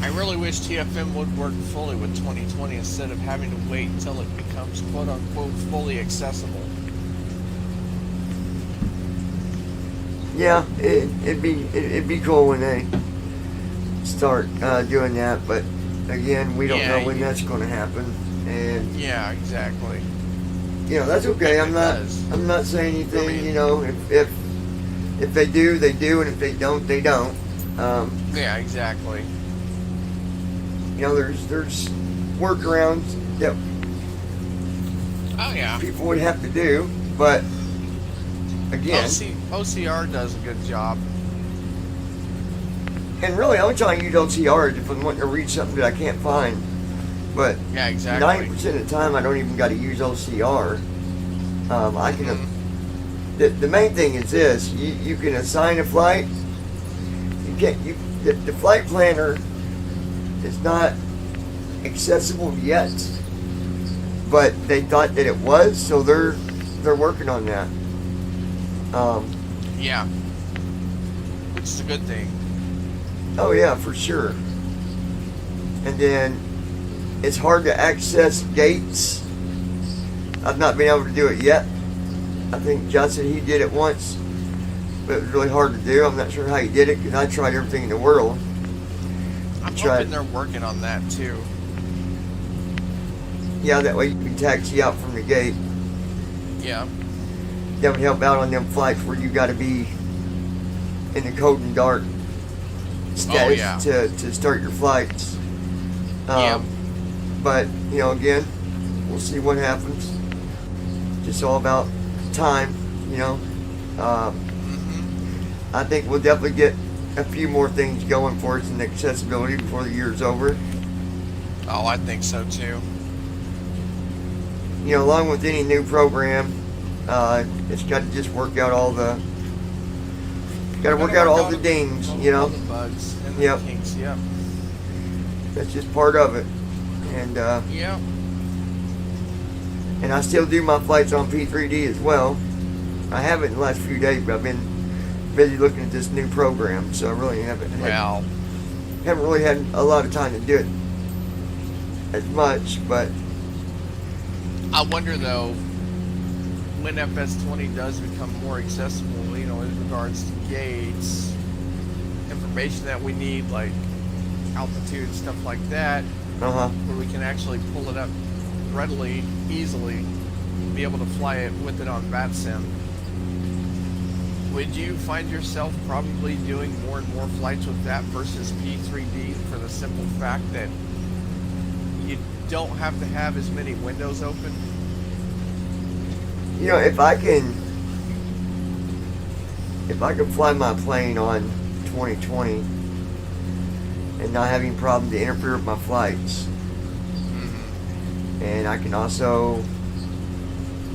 Speaker 2: I really wish TFM would work fully with 2020 instead of having to wait until it becomes quote unquote fully accessible.
Speaker 1: Yeah, it'd be cool when they start doing that, but again, we don't know when that's going to happen, and
Speaker 2: Yeah, exactly.
Speaker 1: you know that's okay. I'm not saying anything.
Speaker 2: I mean-
Speaker 1: You know, if they do, they do, and if they don't, they don't.
Speaker 2: Yeah, exactly.
Speaker 1: You know, there's workarounds that
Speaker 2: Oh yeah.
Speaker 1: people would have to do, but again,
Speaker 2: OCR does a good job.
Speaker 1: and really, I'm trying to use OCR if I'm wanting to read something that I can't find. But
Speaker 2: Yeah, exactly.
Speaker 1: 90% of the time, I don't even got to use OCR. I can.
Speaker 2: Mm-hmm.
Speaker 1: The main thing is this: you can assign a flight. You can't. The flight planner is not accessible yet, but they thought that it was, so they're working on that.
Speaker 2: Yeah. Which is a good thing.
Speaker 1: Oh yeah, for sure. And then it's hard to access gates. I've not been able to do it yet. I think John said he did it once, but it was really hard to do. I'm not sure how he did it because I tried everything in the world.
Speaker 2: I'm
Speaker 1: Tried.
Speaker 2: hoping they're working on that too.
Speaker 1: Yeah, that way you can taxi out from the gate.
Speaker 2: Yeah.
Speaker 1: That would help out on them flights where you got to be in the cold and dark status
Speaker 2: yeah.
Speaker 1: to start your flights.
Speaker 2: Yeah.
Speaker 1: But, you know, again, we'll see what happens. Just all about time, you know.
Speaker 2: Mm-hmm.
Speaker 1: I think we'll definitely get a few more things going for us in accessibility before the year's over.
Speaker 2: Oh, I think so too.
Speaker 1: You know, along with any new program, it's got to just work out all the dings, you know.
Speaker 2: All the bugs and the
Speaker 1: Yep.
Speaker 2: kinks. Yep.
Speaker 1: That's just part of it. And
Speaker 2: Yep.
Speaker 1: and I still do my flights on P3D as well. I haven't in the last few days, but I've been busy looking at this new program, so I really haven't really had a lot of time to do it as much. But
Speaker 2: I wonder though, when FS20 does become more accessible, you know, in regards to gates, information that we need, like altitude, stuff like that, where we can actually pull it up readily, easily, be able to fly it with it on VATSIM. Would you find yourself probably doing more and more flights with that versus P3D for the simple fact that you don't have to have as many windows open?
Speaker 1: you know, if I can fly my plane on 2020 and not having a problem to interfere with my flights, and I can also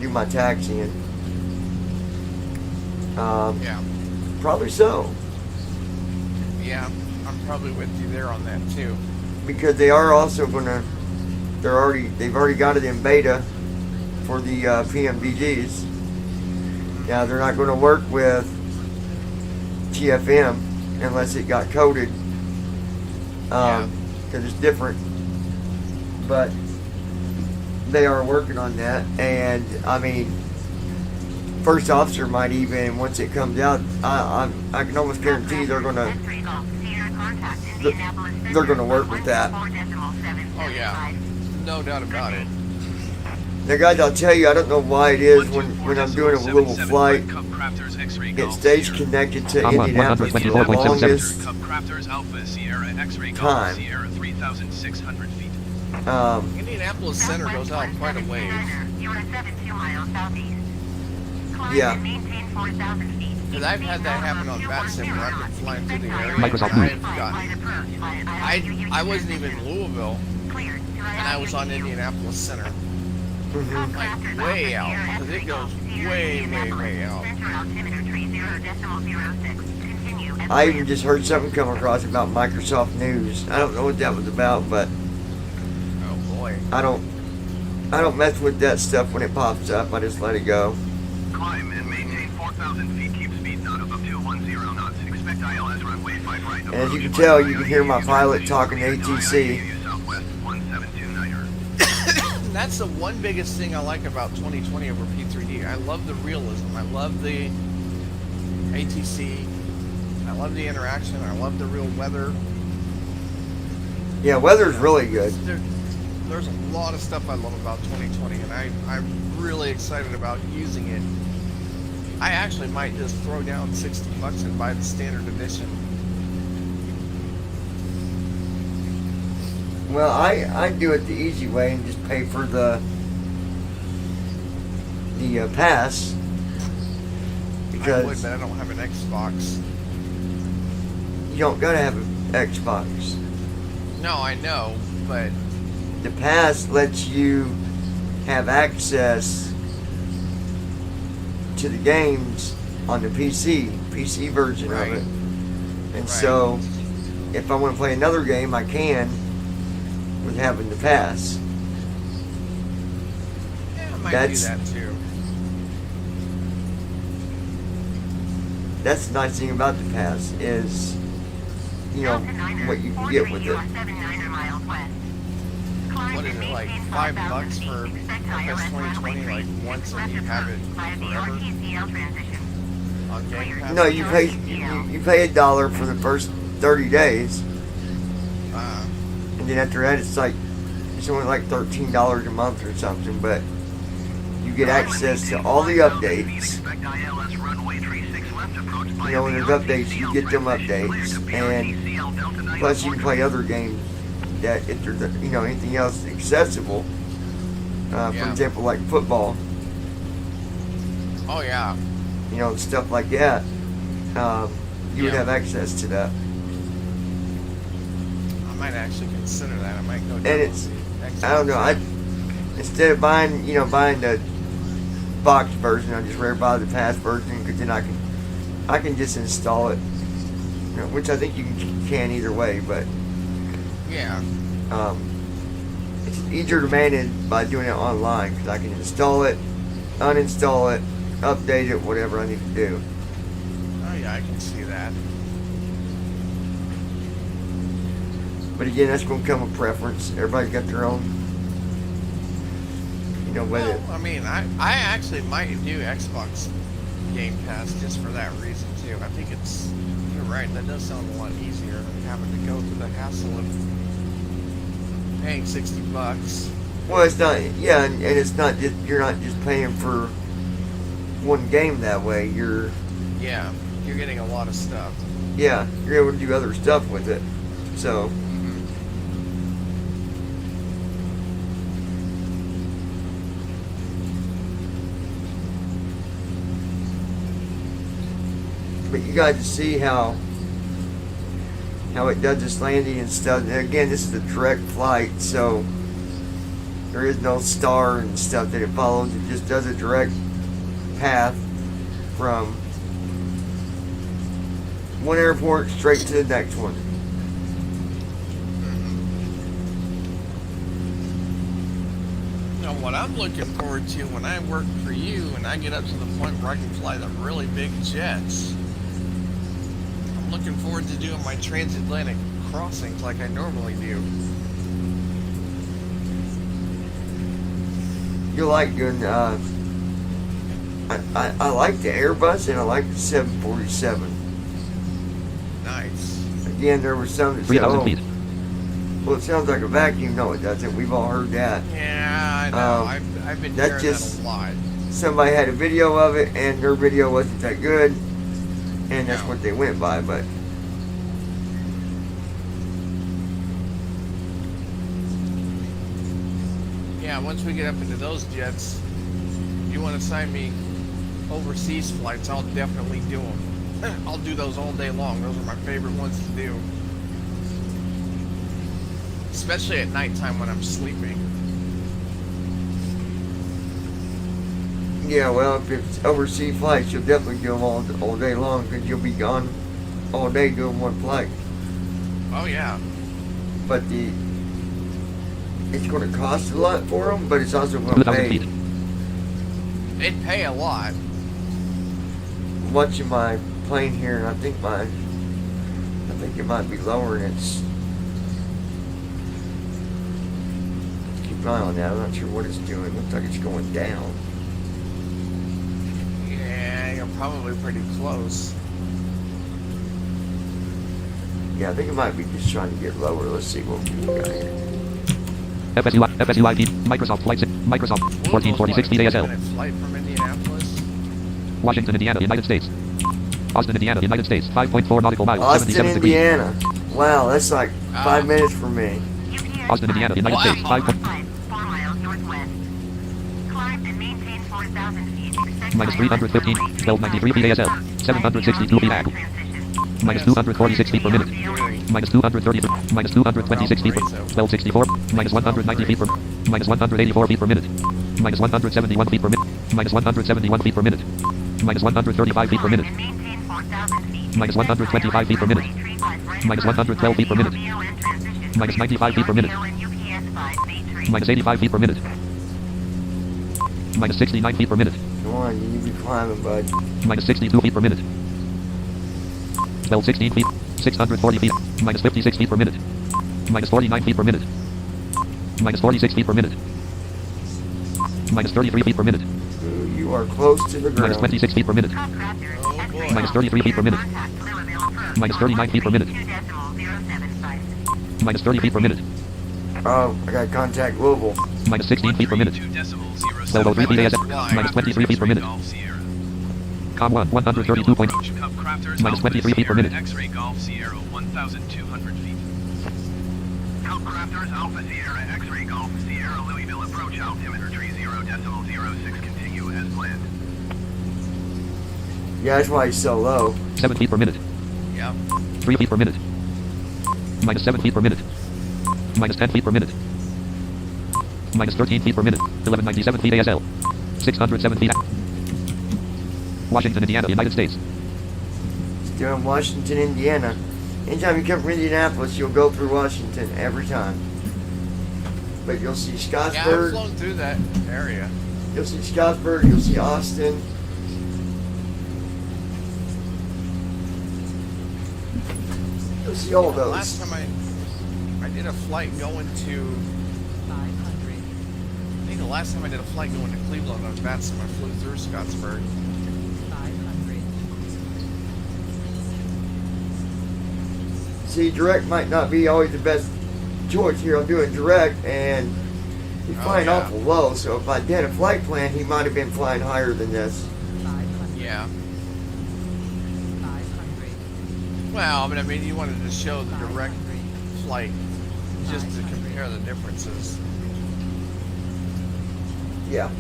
Speaker 1: do my taxiing.
Speaker 2: Yeah.
Speaker 1: Probably so,
Speaker 2: Yeah, I'm probably with you there on that too.
Speaker 1: because they are also gonna. They've already got it in beta for the PMDGs. Now they're not going to work with TFM unless it got coded, because it's different. But they are working on that, and I mean, first officer might even, once it comes out, I can almost guarantee they're gonna work with that.
Speaker 2: Oh yeah, no doubt about it.
Speaker 1: Now, guys, I'll tell you, I don't know why it is when I'm doing a little flight, it stays connected to Indianapolis for the longest time.
Speaker 2: Indianapolis Center goes out quite a ways.
Speaker 1: Yeah.
Speaker 2: Because I've had that happen on VATSIM where I've been flying through the area.
Speaker 3: Microsoft
Speaker 2: I wasn't even in Louisville, and I was on Indianapolis Center.
Speaker 1: Mm-hmm.
Speaker 2: Like way out, because it goes way, way, way out.
Speaker 1: I even just heard something come across about Microsoft News. I don't know what that was about, but
Speaker 2: Oh boy.
Speaker 1: I don't mess with that stuff when it pops up. I just let it go.
Speaker 5: Climb and maintain 4,000 feet. Keep speed not above 210 knots. Expect ILS runway 5 right.
Speaker 1: And as you can tell, you can hear my pilot talking to ATC.
Speaker 5: Southwest 1729er.
Speaker 2: That's the one biggest thing I like about 2020 over P3D. I love the realism. I love the ATC. I love the interaction. I love the real weather.
Speaker 1: Yeah, weather's really good.
Speaker 2: There's a lot of stuff I love about 2020, and I'm really excited about using it. I actually might just throw down $60 and buy the standard edition.
Speaker 1: Well, I do it the easy way and just pay for the pass,
Speaker 2: I would,
Speaker 1: because
Speaker 2: but I don't have an Xbox.
Speaker 1: you don't gotta have an Xbox.
Speaker 2: No, I know, but
Speaker 1: The pass lets you have access to the games on the PC version
Speaker 2: Right.
Speaker 1: of it. And
Speaker 2: Right.
Speaker 1: so, if I want to play another game, I can with having the pass.
Speaker 2: yeah, I might
Speaker 1: That's-
Speaker 2: do that too.
Speaker 1: That's the nice thing about the pass is, you know, what you can get with it.
Speaker 2: What is it, like $5 for FS 2020, like once and you have it forever on Game Pass?
Speaker 1: No, you pay $1 for the first 30 days, and then after that it's only like $13 a month or something. But you get access to all the updates.
Speaker 5: Expect ILS runway 36 left approach.
Speaker 1: You know, when there's updates, you get them updates, and plus you can play other games that if there's anything else accessible. For
Speaker 2: Yeah.
Speaker 1: example, like football,
Speaker 2: Oh yeah.
Speaker 1: Stuff like that. You would
Speaker 2: Yeah.
Speaker 1: have access to that.
Speaker 2: I might actually consider that. I might go down
Speaker 1: And it's, I don't know, instead of buying the box version, I just rather buy the pass version, because then I can just install it, which I think you can either way, but
Speaker 2: Yeah.
Speaker 1: it's easier to manage by doing it online, because I can install it, uninstall it, update it, whatever I need to do.
Speaker 2: Oh yeah, I can see that.
Speaker 1: But again, that's going to come with preference. Everybody's got their own, whether.
Speaker 2: Well, I mean, I actually might do Xbox Game Pass just for that reason too. I think you're right, that does sound a lot easier than having to go through the hassle of paying $60.
Speaker 1: Well, it's not, yeah, and it's not just, you're not just paying for one game that way. You're
Speaker 2: getting a lot of stuff.
Speaker 1: you're able to do other stuff with it. So, but you got to see how it does this landing and stuff. And again, this is a direct flight, so there is no star and stuff that it follows. It just does a direct path from one airport straight to the next one.
Speaker 2: Now, what I'm looking forward to when I work for you and I get up to the point where I can fly the really big jets, I'm looking forward to doing my transatlantic crossings like I normally do.
Speaker 1: you like doing. I like the Airbus and I like the 747.
Speaker 2: Nice.
Speaker 1: Again, there were some that said,
Speaker 3: 3,000
Speaker 1: "Oh,
Speaker 3: feet.
Speaker 1: well, it sounds like a vacuum." No, it doesn't. We've all heard that.
Speaker 2: Yeah, I know. I've been hearing
Speaker 1: just-
Speaker 2: that a lot.
Speaker 1: Somebody had a video of it, and their video wasn't that good, and that's
Speaker 2: No.
Speaker 1: what they went by. But
Speaker 2: Yeah, once we get up into those jets, if you want to sign me overseas flights, I'll definitely do them. I'll do those all day long. Those are my favorite ones to do. Especially at nighttime when I'm sleeping.
Speaker 1: yeah, well, if it's overseas flights, you'll definitely do them all day long because you'll be gone all day doing one flight.
Speaker 2: Oh, yeah.
Speaker 1: But it's going to cost a lot for them, but it's also going to
Speaker 3: 2,000
Speaker 1: pay.
Speaker 3: feet.
Speaker 2: They'd pay a lot.
Speaker 1: Watching my plane here, and I think it might be lowering its. Keep an eye on that. I'm not sure what it's doing. Looks like it's going down.
Speaker 2: Yeah, you're probably pretty close.
Speaker 1: Yeah, I think it might be just trying to get lower. Let's see what we got here.
Speaker 3: FSUIP, Microsoft Flight Sim, Microsoft 1446 feet ASL.
Speaker 2: Flight from Indianapolis.
Speaker 3: Washington, Indiana, United States. Austin, Indiana, United States. 5.4 nautical miles,
Speaker 1: Austin,
Speaker 3: 77 degrees.
Speaker 1: Indiana. Wow, that's like 5 minutes from me.
Speaker 6: UPS
Speaker 3: Austin, Indiana, United
Speaker 2: Wow.
Speaker 3: States. 5.
Speaker 6: 4 miles northwest. Climb and maintain 4,000 feet. Expect
Speaker 3: Minus
Speaker 6: higher
Speaker 3: 315,
Speaker 6: runway
Speaker 3: 1293 feet ASL. 762 feet back. Minus 246 feet per minute. Minus 230, minus 226 feet per 1264, minus 190 feet per, minus 184 feet per minute, minus 171 feet per minute, minus 171 feet per minute, minus 135 feet per minute, minus 125 feet per minute, minus 112 feet per minute, minus 95 feet per minute, minus 85 feet per minute, minus 69 feet per minute,
Speaker 1: Come on, you need to be climbing, bud.
Speaker 3: minus 62 feet per minute, 1216 feet, 640 feet, minus 56 feet per minute, minus 49 feet per minute, minus 46 feet per minute, minus 33 feet per minute,
Speaker 1: Ooh, you are close to the
Speaker 3: minus
Speaker 1: ground.
Speaker 3: 26 feet per minute, minus 33 feet per minute, minus 39 feet per minute, minus 30 feet per minute,
Speaker 1: Oh, I got contact Louisville.
Speaker 3: minus 16 feet per minute, 1203 feet ASL, minus 23 feet per minute, Com 1, 132 point, minus 23 feet per minute,
Speaker 5: X-ray Golf Sierra 1,200 feet. Helicopters Alpha Sierra X-ray Golf Sierra Louisville approach altimeter 30.06 continue as planned.
Speaker 1: Yeah, that's why he's so low.
Speaker 3: 7 feet per minute,
Speaker 2: Yeah.
Speaker 3: 3 feet per minute, minus 7 feet per minute, minus 10 feet per minute, minus 13 feet per minute, 1197 feet ASL, 607 feet. Washington, Indiana, United States.
Speaker 1: Still in Washington, Indiana. Anytime you come from Indianapolis, you'll go through Washington every time. But you'll see
Speaker 2: Yeah, I've
Speaker 1: Scottsburg.
Speaker 2: flown through that area.
Speaker 1: You'll see Scottsburg. You'll see Austin. You'll see all those.
Speaker 2: Last time I did a flight going to, I think the last time I did a flight going to Cleveland on Batson, I flew through Scottsburg.
Speaker 1: See, direct might not be always the best choice here. I'm doing direct, and he's flying
Speaker 2: yeah.
Speaker 1: awful low. So if I had a flight plan, he might have been flying higher than this.
Speaker 2: Yeah. Well, but I mean, you wanted to show the direct flight just to compare the differences.
Speaker 1: Yeah.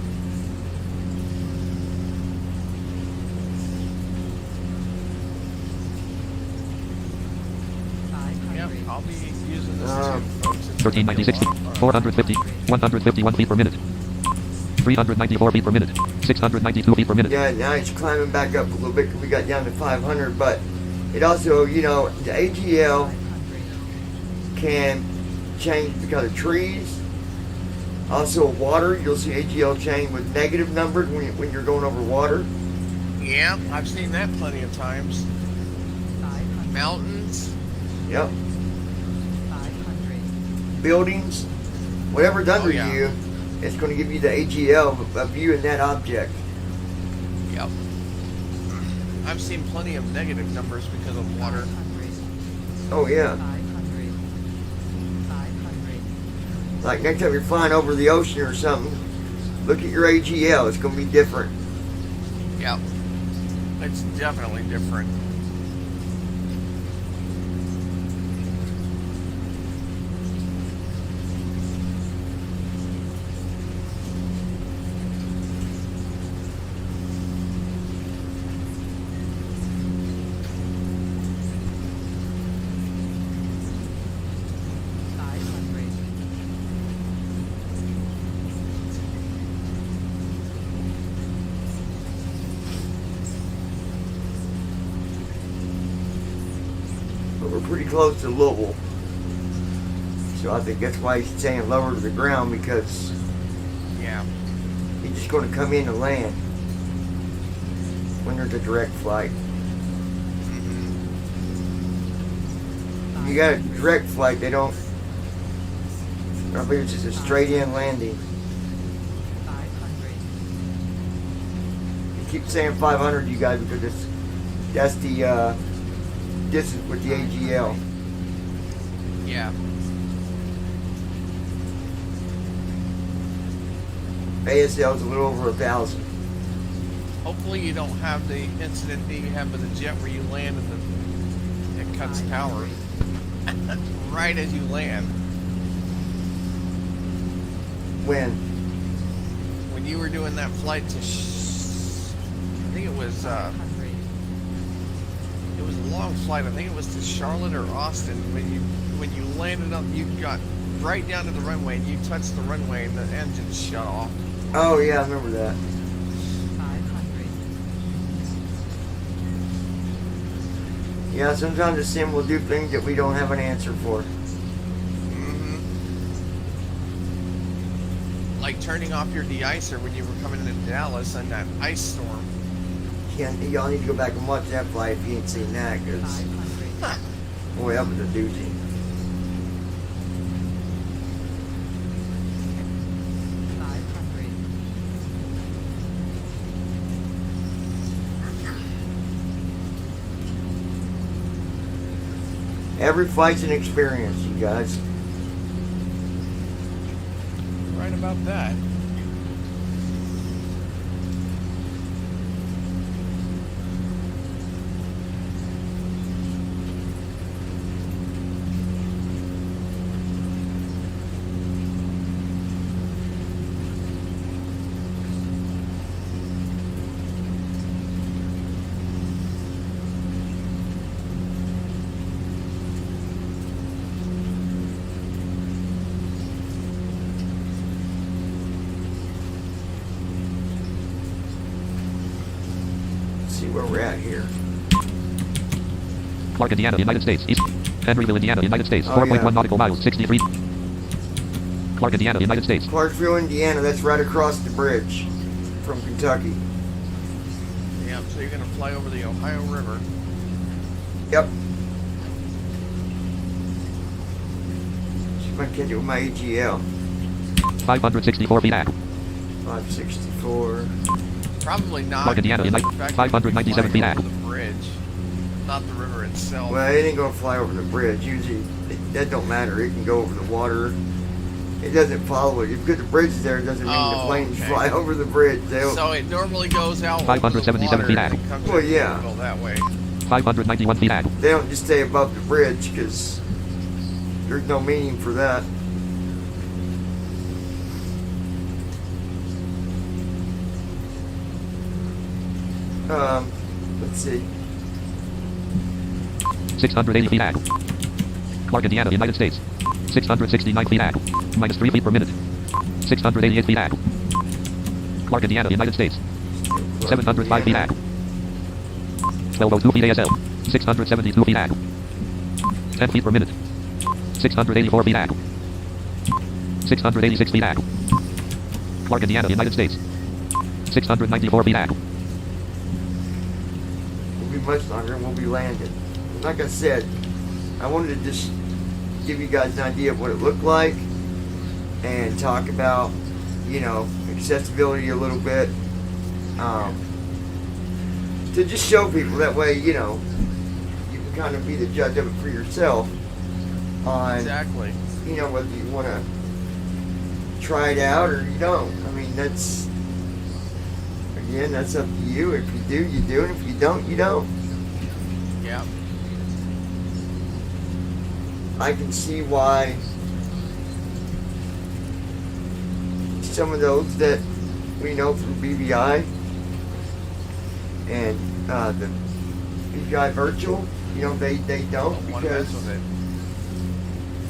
Speaker 2: Yep, I'll be using this too, folks. It's
Speaker 3: 1396 feet,
Speaker 2: gonna be a lot.
Speaker 3: 450, 151 feet per minute, 394 feet per minute, 692 feet per minute,
Speaker 1: Yeah, now he's climbing back up a little bit because we got down to 500. But it also, you know, the AGL can change because of trees. Also, water, you'll see AGL change with negative numbers when you're going over water.
Speaker 2: Yeah, I've seen that plenty of times. Mountains.
Speaker 1: Yep. Buildings, whatever's under
Speaker 2: Oh, yeah.
Speaker 1: you, it's going to give you the AGL of you and that object.
Speaker 2: Yep. I've seen plenty of negative numbers because of water.
Speaker 1: Oh yeah. Like next time you're flying over the ocean or something, look at your AGL. It's going to be different.
Speaker 2: Yep. It's definitely different.
Speaker 1: But we're pretty close to Louisville. So I think that's why he's saying lower to the ground, because
Speaker 2: Yeah.
Speaker 1: he's just going to come in and land when there's a direct flight. You got a direct flight, they don't. I believe it's just a straight in landing. You keep saying 500, you guys, because that's the distance with the AGL.
Speaker 2: Yeah.
Speaker 1: ASL is a little over 1,000.
Speaker 2: Hopefully you don't have the incident that you have with the jet where you land and it cuts power right as you land. When you were doing that flight to, I think it was a long flight. I think it was to Charlotte or Austin. When you landed up, you got right down to the runway and you touched the runway and the engine shut off.
Speaker 1: Oh yeah, I remember that. Yeah, sometimes the sim will do things that we don't have an answer for.
Speaker 2: Like turning off your de-icer when you were coming into Dallas in that ice storm.
Speaker 1: Yeah, y'all need to go back and watch that flight if you ain't seen that, because boy, that was a doozy. Every flight's an experience, you guys.
Speaker 2: Right about that.
Speaker 1: See where we're at here.
Speaker 3: Clark, Indiana, United States. East Henryville, Indiana, United States.
Speaker 1: Oh,
Speaker 3: 4.1
Speaker 1: yeah.
Speaker 3: nautical miles, 63. Clark, Indiana, United States.
Speaker 1: Clarksville, Indiana, that's right across the bridge from Kentucky.
Speaker 2: Yeah, so you're going to fly over the Ohio River.
Speaker 1: Yep. See if I can catch it with my AGL.
Speaker 3: 564 feet at.
Speaker 1: 564.
Speaker 2: Probably not.
Speaker 3: Clark, Indiana,
Speaker 2: because
Speaker 3: United-
Speaker 2: of the fact
Speaker 3: 597
Speaker 2: you're
Speaker 3: feet
Speaker 2: flying
Speaker 3: at.
Speaker 2: over the bridge, not the river itself.
Speaker 1: Well, it ain't gonna fly over the bridge. Usually, that don't matter. It can go over the water. It doesn't follow it. Because the bridge is there, it doesn't mean the
Speaker 2: Oh,
Speaker 1: planes
Speaker 2: okay.
Speaker 1: fly over the bridge. They'll,
Speaker 2: So it normally goes out
Speaker 3: 577 feet
Speaker 2: and
Speaker 3: at.
Speaker 2: it comes
Speaker 1: Well,
Speaker 2: in
Speaker 1: yeah.
Speaker 2: Louisville that way.
Speaker 3: 591 feet at.
Speaker 1: they don't just stay above the bridge, because there's no meaning for that. Let's see.
Speaker 3: 680 feet at. Clark, Indiana, United States. 669 feet at. Minus 3 feet per minute. 688 feet at. Clark, Indiana, United States. 705 feet at. 1202 feet ASL. 672 feet at. 10 feet per minute. 684 feet at. 686 feet at. Clark, Indiana, United States. 694 feet at.
Speaker 1: We'll be much longer and we'll be landing. Like I said, I wanted to just give you guys an idea of what it looked like and talk about, accessibility a little bit. To just show people that way, you can kind of be the judge of it for yourself on,
Speaker 2: Exactly.
Speaker 1: Whether you want to try it out or you don't. I mean, that's up to you. If you do, you do, and if you don't, you don't.
Speaker 2: Yeah.
Speaker 1: I can see why some of those that we know from BVI and the BVI virtual, they don't,
Speaker 2: One mess
Speaker 1: because
Speaker 2: with it.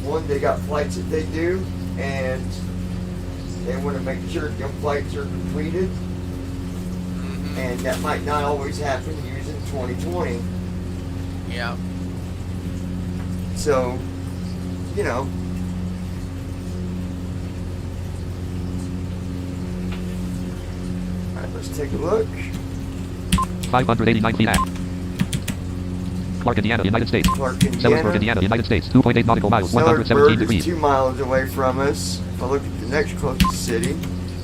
Speaker 1: one, they got flights that they do, and they want to make sure them flights are completed, and that might not always happen using 2020.
Speaker 2: Yeah.
Speaker 1: So, Alright, let's take a look.
Speaker 3: 589 feet at. Clark, Indiana, United States.
Speaker 1: Clark,
Speaker 3: Sellersburg,
Speaker 1: Indiana.
Speaker 3: Indiana, United States. 2.8 nautical miles, 117
Speaker 1: Sellersburg is
Speaker 3: degrees.
Speaker 1: 2 miles away from us. If I look at the next closest city,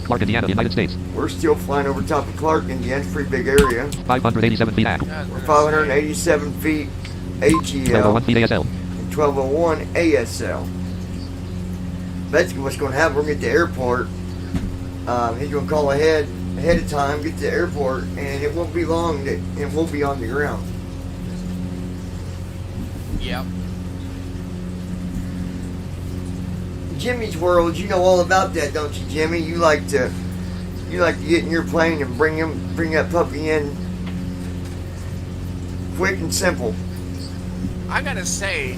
Speaker 3: Clark, Indiana, United States.
Speaker 1: we're still flying over top of Clark, Indiana. It's a pretty big area.
Speaker 3: 587 feet at.
Speaker 1: We're 587 feet AGL
Speaker 3: 1201 feet ASL.
Speaker 1: and 1201 ASL. Basically, what's going to happen, we're going to get to the airport. He's going to call ahead of time, get to the airport, and it won't be long that and we'll be on the ground.
Speaker 2: Yep.
Speaker 1: Jimmy's World, you know all about that, don't you, Jimmy? You like to get in your plane and bring that puppy in quick and simple.
Speaker 2: I gotta say,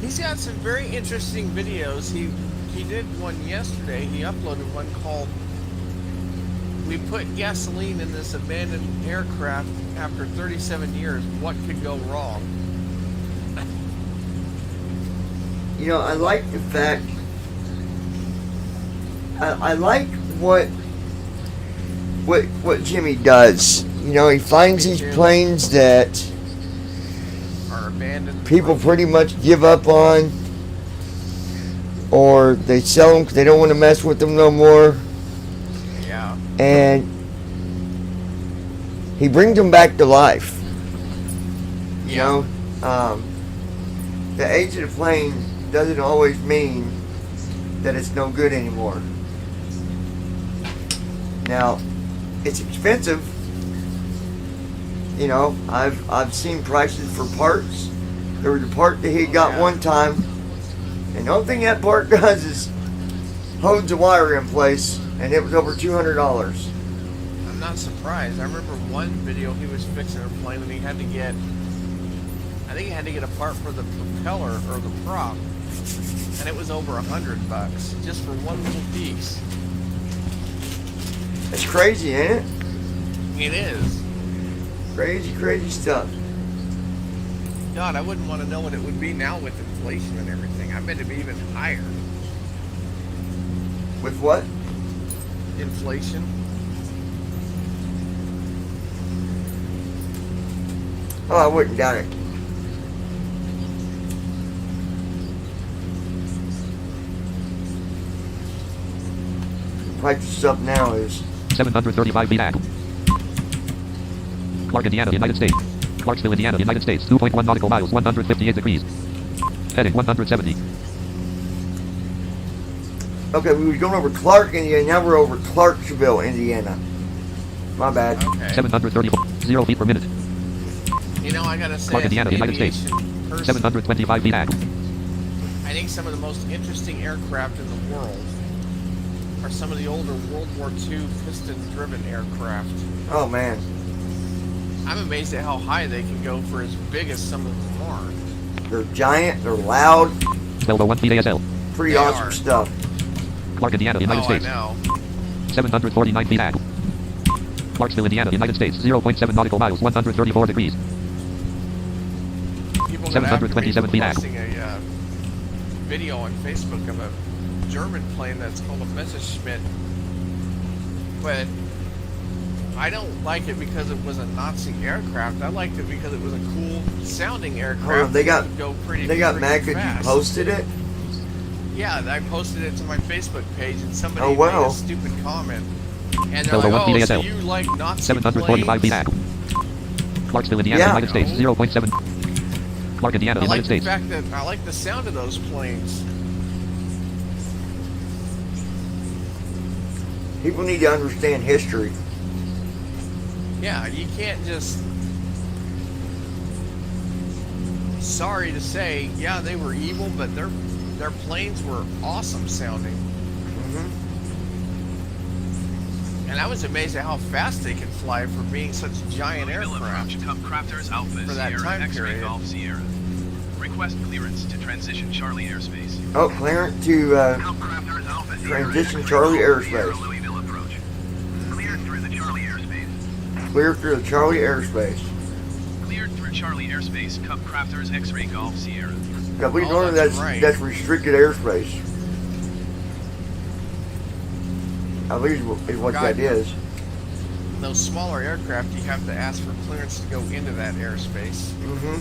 Speaker 2: he's got some very interesting videos. He did one yesterday. He uploaded one called "We Put Gasoline in This Abandoned Aircraft After 37 Years. What Could Go Wrong?"
Speaker 1: I like the fact. I like what Jimmy does. He finds these planes that
Speaker 2: Are abandoned.
Speaker 1: people pretty much give up on, or they sell them because they don't want to mess with them no more,
Speaker 2: Yeah.
Speaker 1: and he brings them back to life.
Speaker 2: Yeah.
Speaker 1: The age of the plane doesn't always mean that it's no good anymore. Now, it's expensive. I've seen prices for parts. There was a part that he got one time, and the only thing that part does is holds the wire in place, and it was over $200.
Speaker 2: I'm not surprised. I remember one video he was fixing a plane and he had to get, I think he had to get a part for the propeller or the prop, and it was over $100 just for one little piece.
Speaker 1: It's crazy, ain't it?
Speaker 2: It is.
Speaker 1: Crazy stuff.
Speaker 2: God, I wouldn't want to know what it would be now with inflation and everything. I bet it'd be even higher.
Speaker 1: With what?
Speaker 2: Inflation.
Speaker 1: Oh, I wouldn't doubt it. The price of stuff now is
Speaker 3: 735 feet at. Clark, Indiana, United States. Clarksville, Indiana, United States. 2.1 nautical miles, 158 degrees. Heading 170.
Speaker 1: okay. We were going over Clark, Indiana. Now we're over Clarksville, Indiana. My bad.
Speaker 2: Okay.
Speaker 3: 734. 0 feet per minute.
Speaker 2: I gotta say,
Speaker 3: Clark,
Speaker 2: as
Speaker 3: Indiana,
Speaker 2: an
Speaker 3: United States.
Speaker 2: aviation person,
Speaker 3: 725 feet at.
Speaker 2: I think some of the most interesting aircraft in the world are some of the older World War II piston-driven aircraft.
Speaker 1: Oh man,
Speaker 2: I'm amazed at how high they can go for as big as some of them are.
Speaker 1: they're giant. They're loud.
Speaker 3: 1201 feet ASL.
Speaker 1: Pretty
Speaker 2: They
Speaker 1: awesome
Speaker 2: are.
Speaker 1: stuff.
Speaker 3: Clark, Indiana, United
Speaker 2: Oh,
Speaker 3: States.
Speaker 2: I know.
Speaker 3: 749 feet at. Clarksville, Indiana, United States. 0.7 nautical miles, 134 degrees.
Speaker 2: People got after me for
Speaker 3: 727 feet at.
Speaker 2: posting a video on Facebook of a German plane that's called a Messerschmitt, but I don't like it because it was a Nazi aircraft. I liked it because it was a cool sounding aircraft.
Speaker 1: They got
Speaker 2: that could go pretty.
Speaker 1: they got
Speaker 2: pretty
Speaker 1: mad because you
Speaker 2: fast.
Speaker 1: posted it.
Speaker 2: Yeah, I posted it to my Facebook page, and somebody
Speaker 1: Oh, wow.
Speaker 2: made a stupid comment. And they're
Speaker 3: Delta
Speaker 2: like,
Speaker 3: 1
Speaker 2: oh, so
Speaker 3: PASL.
Speaker 2: you like Nazi
Speaker 3: 745 feet
Speaker 2: planes?
Speaker 3: back. Clarksville, Indiana,
Speaker 1: Yeah.
Speaker 3: United States, 0.7. Clark, Indiana,
Speaker 2: I like
Speaker 3: United
Speaker 2: the
Speaker 3: States.
Speaker 2: fact that I like the sound of those planes.
Speaker 1: People need to understand history.
Speaker 2: Yeah, you can't just... Sorry to say, yeah, they were evil, but their planes were awesome sounding.
Speaker 1: Mm-hmm.
Speaker 2: And I was amazed at how fast they could fly for being such giant aircraft.
Speaker 5: Cub Crafters Alpha
Speaker 2: For that
Speaker 5: Sierra
Speaker 2: time
Speaker 5: X-Ray
Speaker 2: period.
Speaker 5: Golf Sierra. Request clearance to transition Charlie airspace.
Speaker 1: Oh, clearance to
Speaker 5: Cub Crafters Alpha Sierra
Speaker 1: transition
Speaker 5: X-Ray
Speaker 1: Charlie
Speaker 5: Golf Sierra
Speaker 1: airspace.
Speaker 5: Louisville approach. Cleared through the Charlie airspace.
Speaker 1: Clear through the Charlie airspace.
Speaker 5: Cleared through Charlie airspace. Cub Crafters X-Ray Golf Sierra.
Speaker 1: I believe
Speaker 2: Oh,
Speaker 1: that's
Speaker 2: that's right.
Speaker 1: that's restricted airspace. I believe is what
Speaker 2: God.
Speaker 1: that is.
Speaker 2: Those smaller aircraft, you have to ask for clearance to go into that airspace.
Speaker 1: Mm-hmm.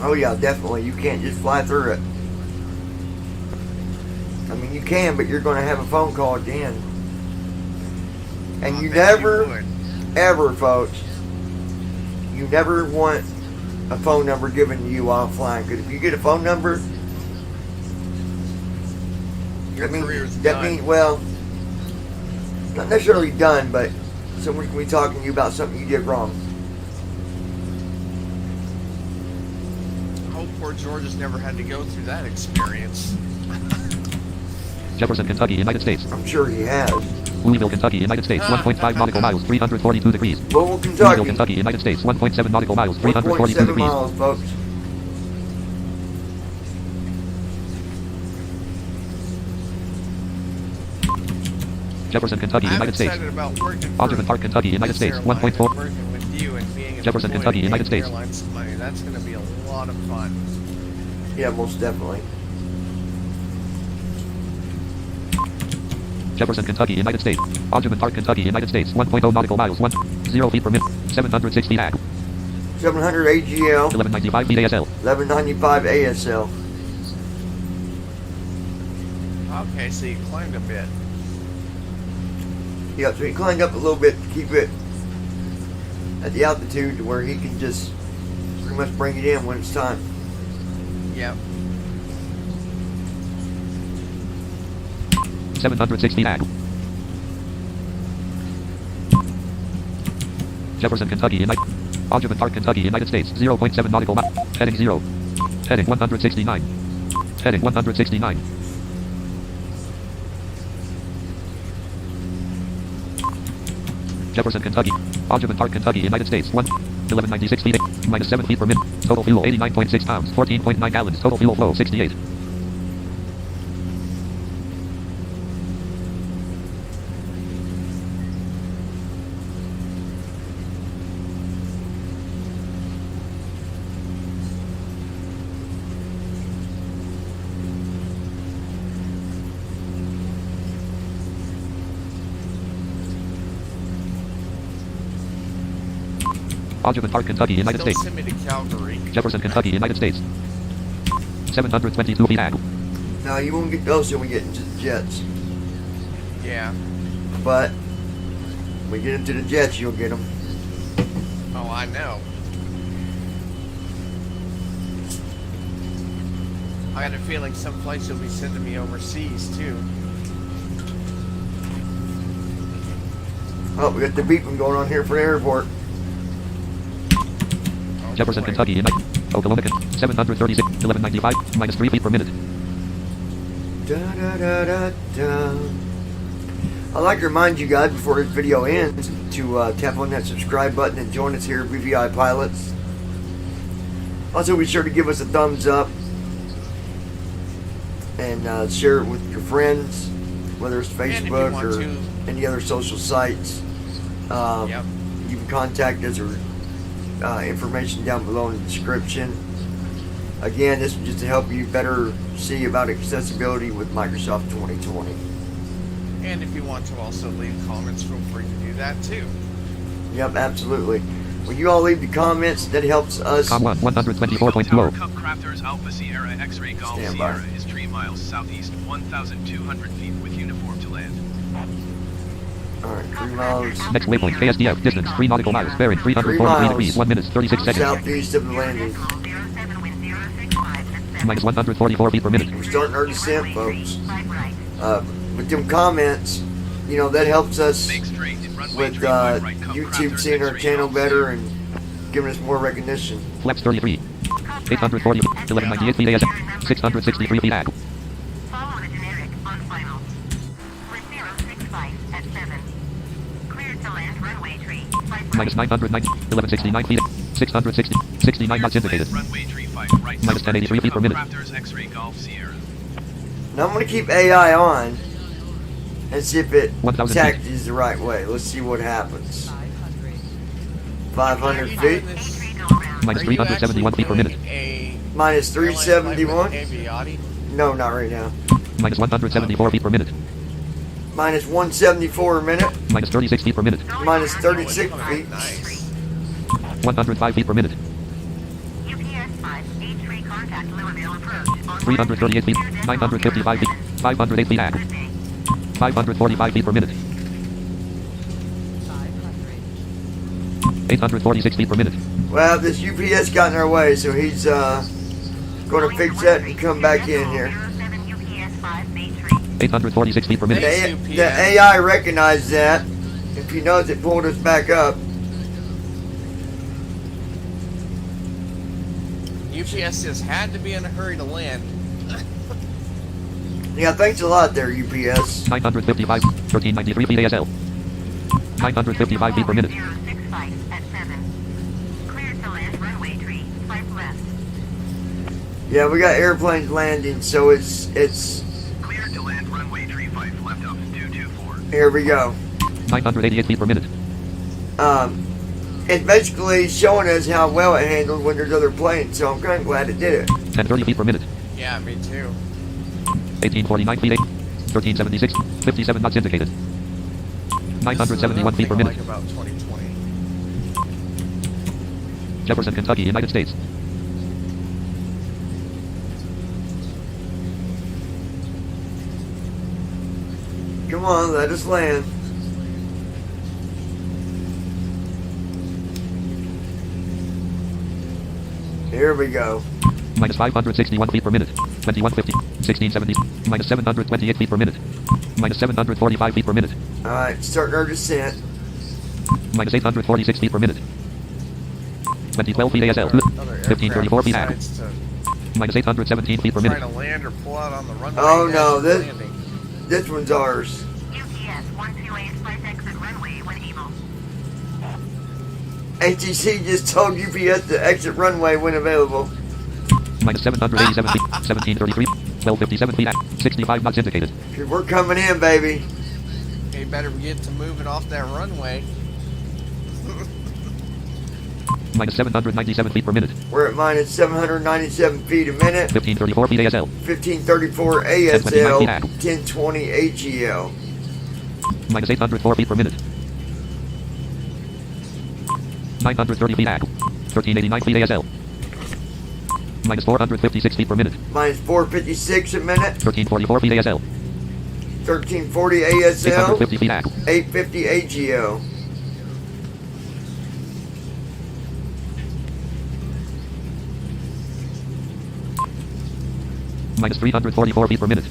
Speaker 1: Oh yeah, definitely. You can't just fly through it. I mean, you can, but you're going to have a phone call at the end. And
Speaker 2: I
Speaker 1: you
Speaker 2: bet
Speaker 1: never,
Speaker 2: would.
Speaker 1: ever, folks, you never want a phone number given to you while flying. Because if you get a phone number,
Speaker 2: Your
Speaker 1: that means,
Speaker 2: career's
Speaker 1: that
Speaker 2: done.
Speaker 1: means, well, not necessarily done, but someone can be talking to you about something you did wrong.
Speaker 2: I hope poor George has never had to go through that experience.
Speaker 3: Jefferson, Kentucky, United States.
Speaker 1: I'm sure he has.
Speaker 3: Louisville, Kentucky, United States, 1.5 nautical miles, 342 degrees.
Speaker 1: Louisville,
Speaker 3: Louisville,
Speaker 1: Kentucky,
Speaker 3: Kentucky, United States, 1.7 nautical miles, 342
Speaker 1: 1.7
Speaker 3: degrees.
Speaker 1: miles, folks.
Speaker 3: Jefferson, Kentucky,
Speaker 2: I'm
Speaker 3: United States.
Speaker 2: excited about working for
Speaker 3: Alderman Park, Kentucky, United States,
Speaker 2: this airline
Speaker 3: 1.4.
Speaker 2: and working with you and being an
Speaker 3: Jefferson,
Speaker 2: employee
Speaker 3: Kentucky,
Speaker 2: and
Speaker 3: United
Speaker 2: making
Speaker 3: States.
Speaker 2: airlines some money. That's going to be a lot of fun.
Speaker 1: Yeah, most definitely.
Speaker 3: Jefferson, Kentucky, United States. Alderman Park, Kentucky, United States, 1.0 nautical miles, 0 feet per minute, 760 AG,
Speaker 1: 700 AGL,
Speaker 3: 1195 feet ASL.
Speaker 1: 1195 ASL.
Speaker 2: Okay, so you climbed a bit.
Speaker 1: Yeah, so he climbed up a little bit to keep it at the altitude to where he can just pretty much bring it in when it's time.
Speaker 2: Yep.
Speaker 3: 760 AG. Jefferson, Kentucky, United. Alderman Park, Kentucky, United States, 0.7 nautical miles. Heading 0. Heading 169. Heading 169. Jefferson, Kentucky. Alderman Park, Kentucky, United States, 1196 feet, minus 7 feet per minute. Total fuel 89.6 pounds, 14.9 gallons. Total fuel flow 68. Alderman Park, Kentucky, United
Speaker 2: Still
Speaker 3: States.
Speaker 2: send me to Calgary.
Speaker 3: Jefferson, Kentucky, United States. 722 feet AG.
Speaker 1: Now, you won't get those till we get into the jets.
Speaker 2: Yeah.
Speaker 1: But when we get into the jets, you'll get them.
Speaker 2: Oh, I know. I got a feeling someplace you'll be sending me overseas, too.
Speaker 1: Oh, we got the beeping going on here for the airport.
Speaker 2: Oh,
Speaker 3: Jefferson,
Speaker 2: boy.
Speaker 3: Kentucky, United. Oklahoma, 736, 1195, minus 3 feet per minute.
Speaker 1: Da, da, da, da, da. I'd like to remind you guys before this video ends to tap on that subscribe button and join us here at BVI Pilots. Also, be sure to give us a thumbs up and share it with your friends, whether it's
Speaker 2: And if you
Speaker 1: Facebook
Speaker 2: want
Speaker 1: or
Speaker 2: to-
Speaker 1: any other social sites.
Speaker 2: Yep.
Speaker 1: You can contact us or information down below in the description. Again, this is just to help you better see about accessibility with Microsoft 2020.
Speaker 2: And if you want to also leave comments, feel free to do that, too.
Speaker 1: Yep, absolutely. When you all leave the comments, that helps us.
Speaker 3: Com 1, 124.20.
Speaker 5: Cup Crafters Alpha Sierra X-Ray Golf
Speaker 1: Stand by.
Speaker 5: Sierra is 3 miles southeast, 1,200 feet with uniform to land.
Speaker 1: Alright, 3 miles
Speaker 3: Next waypoint, KSDF, distance 3 nautical miles, bearing 343 degrees, 1 minute, 36 seconds.
Speaker 1: southeast of the landing.
Speaker 3: Minus 144 feet per minute.
Speaker 1: We're starting our descent, folks. With them comments, you know, that helps us
Speaker 5: Make straight in runway
Speaker 1: with
Speaker 5: 35 right, Cup
Speaker 1: YouTube
Speaker 5: Crafters
Speaker 1: seeing our
Speaker 5: X-ray
Speaker 1: channel
Speaker 5: Golf
Speaker 1: better
Speaker 5: Sierra.
Speaker 1: and giving us more recognition.
Speaker 3: Flaps 33. 840, 1198 feet ASM, 663 feet AG.
Speaker 6: Follow the generic on final. With 065 at 7. Cleared to land runway tree.
Speaker 3: Minus 990, 1169 feet, 660, 69 knots indicated.
Speaker 5: Runway 35 right,
Speaker 3: Minus 1083 feet per minute.
Speaker 5: Crafters X-ray Golf Sierra.
Speaker 1: Now I'm going to keep AI on and see if it
Speaker 3: 1,000
Speaker 1: tactics the right way. Let's see what happens. 500 feet.
Speaker 3: Minus 371 feet per minute.
Speaker 1: Minus 371.
Speaker 2: Aviati?
Speaker 1: No, not right now.
Speaker 3: Minus 174 feet per minute.
Speaker 1: Minus 174 a minute.
Speaker 3: Minus 36 feet per minute.
Speaker 1: Minus 36 feet.
Speaker 2: Nice.
Speaker 3: 105 feet per minute.
Speaker 6: UPS 5, H3 contact Louisville approach.
Speaker 3: 338 feet, 955 feet, 508 feet AG. 545 feet per minute. 846 feet per minute.
Speaker 1: Well, this UPS got in our way, so he's going to fix that and come back in here.
Speaker 6: 07 UPS 5, May 3.
Speaker 3: 846 feet per
Speaker 1: The,
Speaker 3: minute.
Speaker 1: the AI recognized that. If he knows it pulled us back up.
Speaker 2: UPS just had to be in a hurry to land.
Speaker 1: Yeah, thanks a lot there, UPS.
Speaker 3: 955, 1393 feet ASL. 955 feet per minute.
Speaker 6: 065 at 7. Cleared to land runway tree. 5 left.
Speaker 1: Yeah, we got airplanes landing, so it's
Speaker 5: Cleared to land runway 35 left of 224.
Speaker 1: here we go.
Speaker 3: 988 feet per minute.
Speaker 1: It's basically showing us how well it handled when there's other planes, so I'm kind of glad it did it.
Speaker 3: 1030 feet per minute.
Speaker 2: Yeah, me too.
Speaker 3: 1849 feet 8. 1376, 57 knots indicated. 971 feet per minute.
Speaker 2: Like about 2020.
Speaker 3: Jefferson, Kentucky, United States.
Speaker 1: Come on, let us land. Here we go.
Speaker 3: Minus 561 feet per minute. 2150, 1670, minus 728 feet per minute. Minus 745 feet per minute.
Speaker 1: Alright, starting our descent.
Speaker 3: Minus 846 feet per minute. 2012 feet ASL.
Speaker 2: Another
Speaker 3: 1534 feet AG.
Speaker 2: decides to
Speaker 3: Minus 817 feet per
Speaker 2: try
Speaker 3: minute.
Speaker 2: to land or pull out on the runway.
Speaker 1: Oh,
Speaker 2: as
Speaker 1: no,
Speaker 2: it's
Speaker 1: this-
Speaker 2: landing.
Speaker 1: This one's ours.
Speaker 6: UPS 128 flight exit runway when able.
Speaker 1: ATC just told UPS the exit runway when available.
Speaker 3: Minus 787 feet. 1733, 1257 feet AG. 65 knots indicated.
Speaker 1: 'Cause we're coming in, baby.
Speaker 2: You better get to moving off that runway.
Speaker 3: Minus 797 feet per minute.
Speaker 1: We're at minus 797 feet a minute.
Speaker 3: 1534 feet ASL.
Speaker 1: 1534 ASL, 1020 AGL.
Speaker 3: Minus 804 feet per minute. 930 feet AG. 1389 feet ASL. Minus 456 feet per minute.
Speaker 1: Minus 456 a minute.
Speaker 3: 1344 feet ASL.
Speaker 1: 1340 ASL,
Speaker 3: 850 feet AG.
Speaker 1: 850 AGL.
Speaker 3: Minus 344 feet per minute.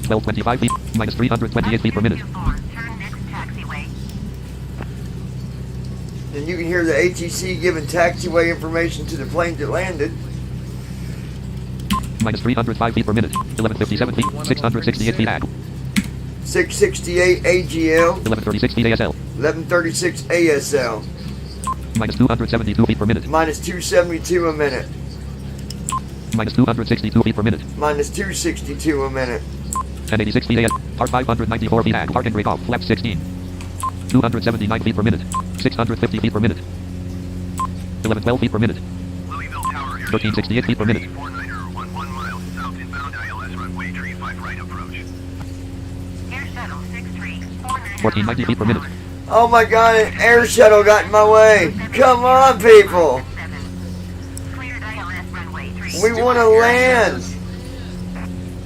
Speaker 3: $12.25 feet. Minus 328 feet per minute.
Speaker 6: 24, turn next taxiway.
Speaker 1: And you can hear the ATC giving taxiway information to the planes that landed.
Speaker 3: Minus 305 feet per minute. 1157 feet. 668 feet AG.
Speaker 1: 668 AGL,
Speaker 3: 1136 feet ASL.
Speaker 1: 1136 ASL.
Speaker 3: Minus 272 feet per minute.
Speaker 1: Minus 272 a minute.
Speaker 3: Minus 262 feet per minute.
Speaker 1: Minus 262 a minute.
Speaker 3: 1086 feet AS. Par 594 feet AG. Parking brake off. Flap 16. 279 feet per minute. 650 feet per minute. 1112 feet per minute.
Speaker 5: Louisville Tower Area.
Speaker 3: 1368 feet per minute.
Speaker 5: 49er, 11 miles south inbound ILS runway 35 right approach.
Speaker 6: Air shuttle 6349.
Speaker 3: 1490 feet per minute.
Speaker 1: Oh my god, an air shuttle got in my way. Come on, people.
Speaker 6: Cleared ILS runway 3.
Speaker 1: We want to land.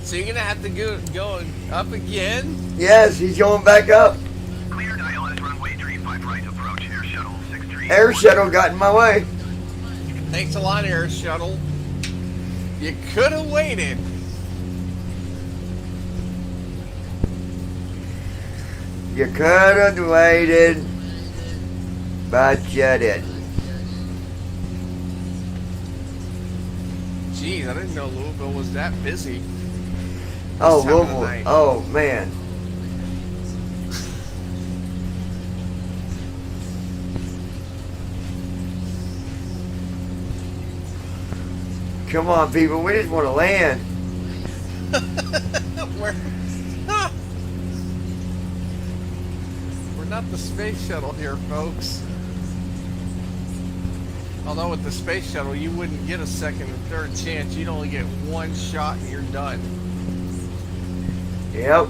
Speaker 2: So you're gonna have to go up again?
Speaker 1: Yes, he's going back up.
Speaker 5: Cleared ILS runway 35 right approach. Air shuttle 63.
Speaker 1: Air shuttle got in my way.
Speaker 2: Thanks a lot, Air Shuttle. You could have waited.
Speaker 1: You could have waited, but you didn't.
Speaker 2: Geez, I didn't know Louisville was that busy.
Speaker 1: Oh,
Speaker 2: time of the
Speaker 1: Louisville.
Speaker 2: night.
Speaker 1: Oh, man. Come on, people. We just want to land.
Speaker 2: We're, ah. We're not the space shuttle here, folks. Although with the space shuttle, you wouldn't get a second and third chance. You'd only get one shot and you're done.
Speaker 1: Yep.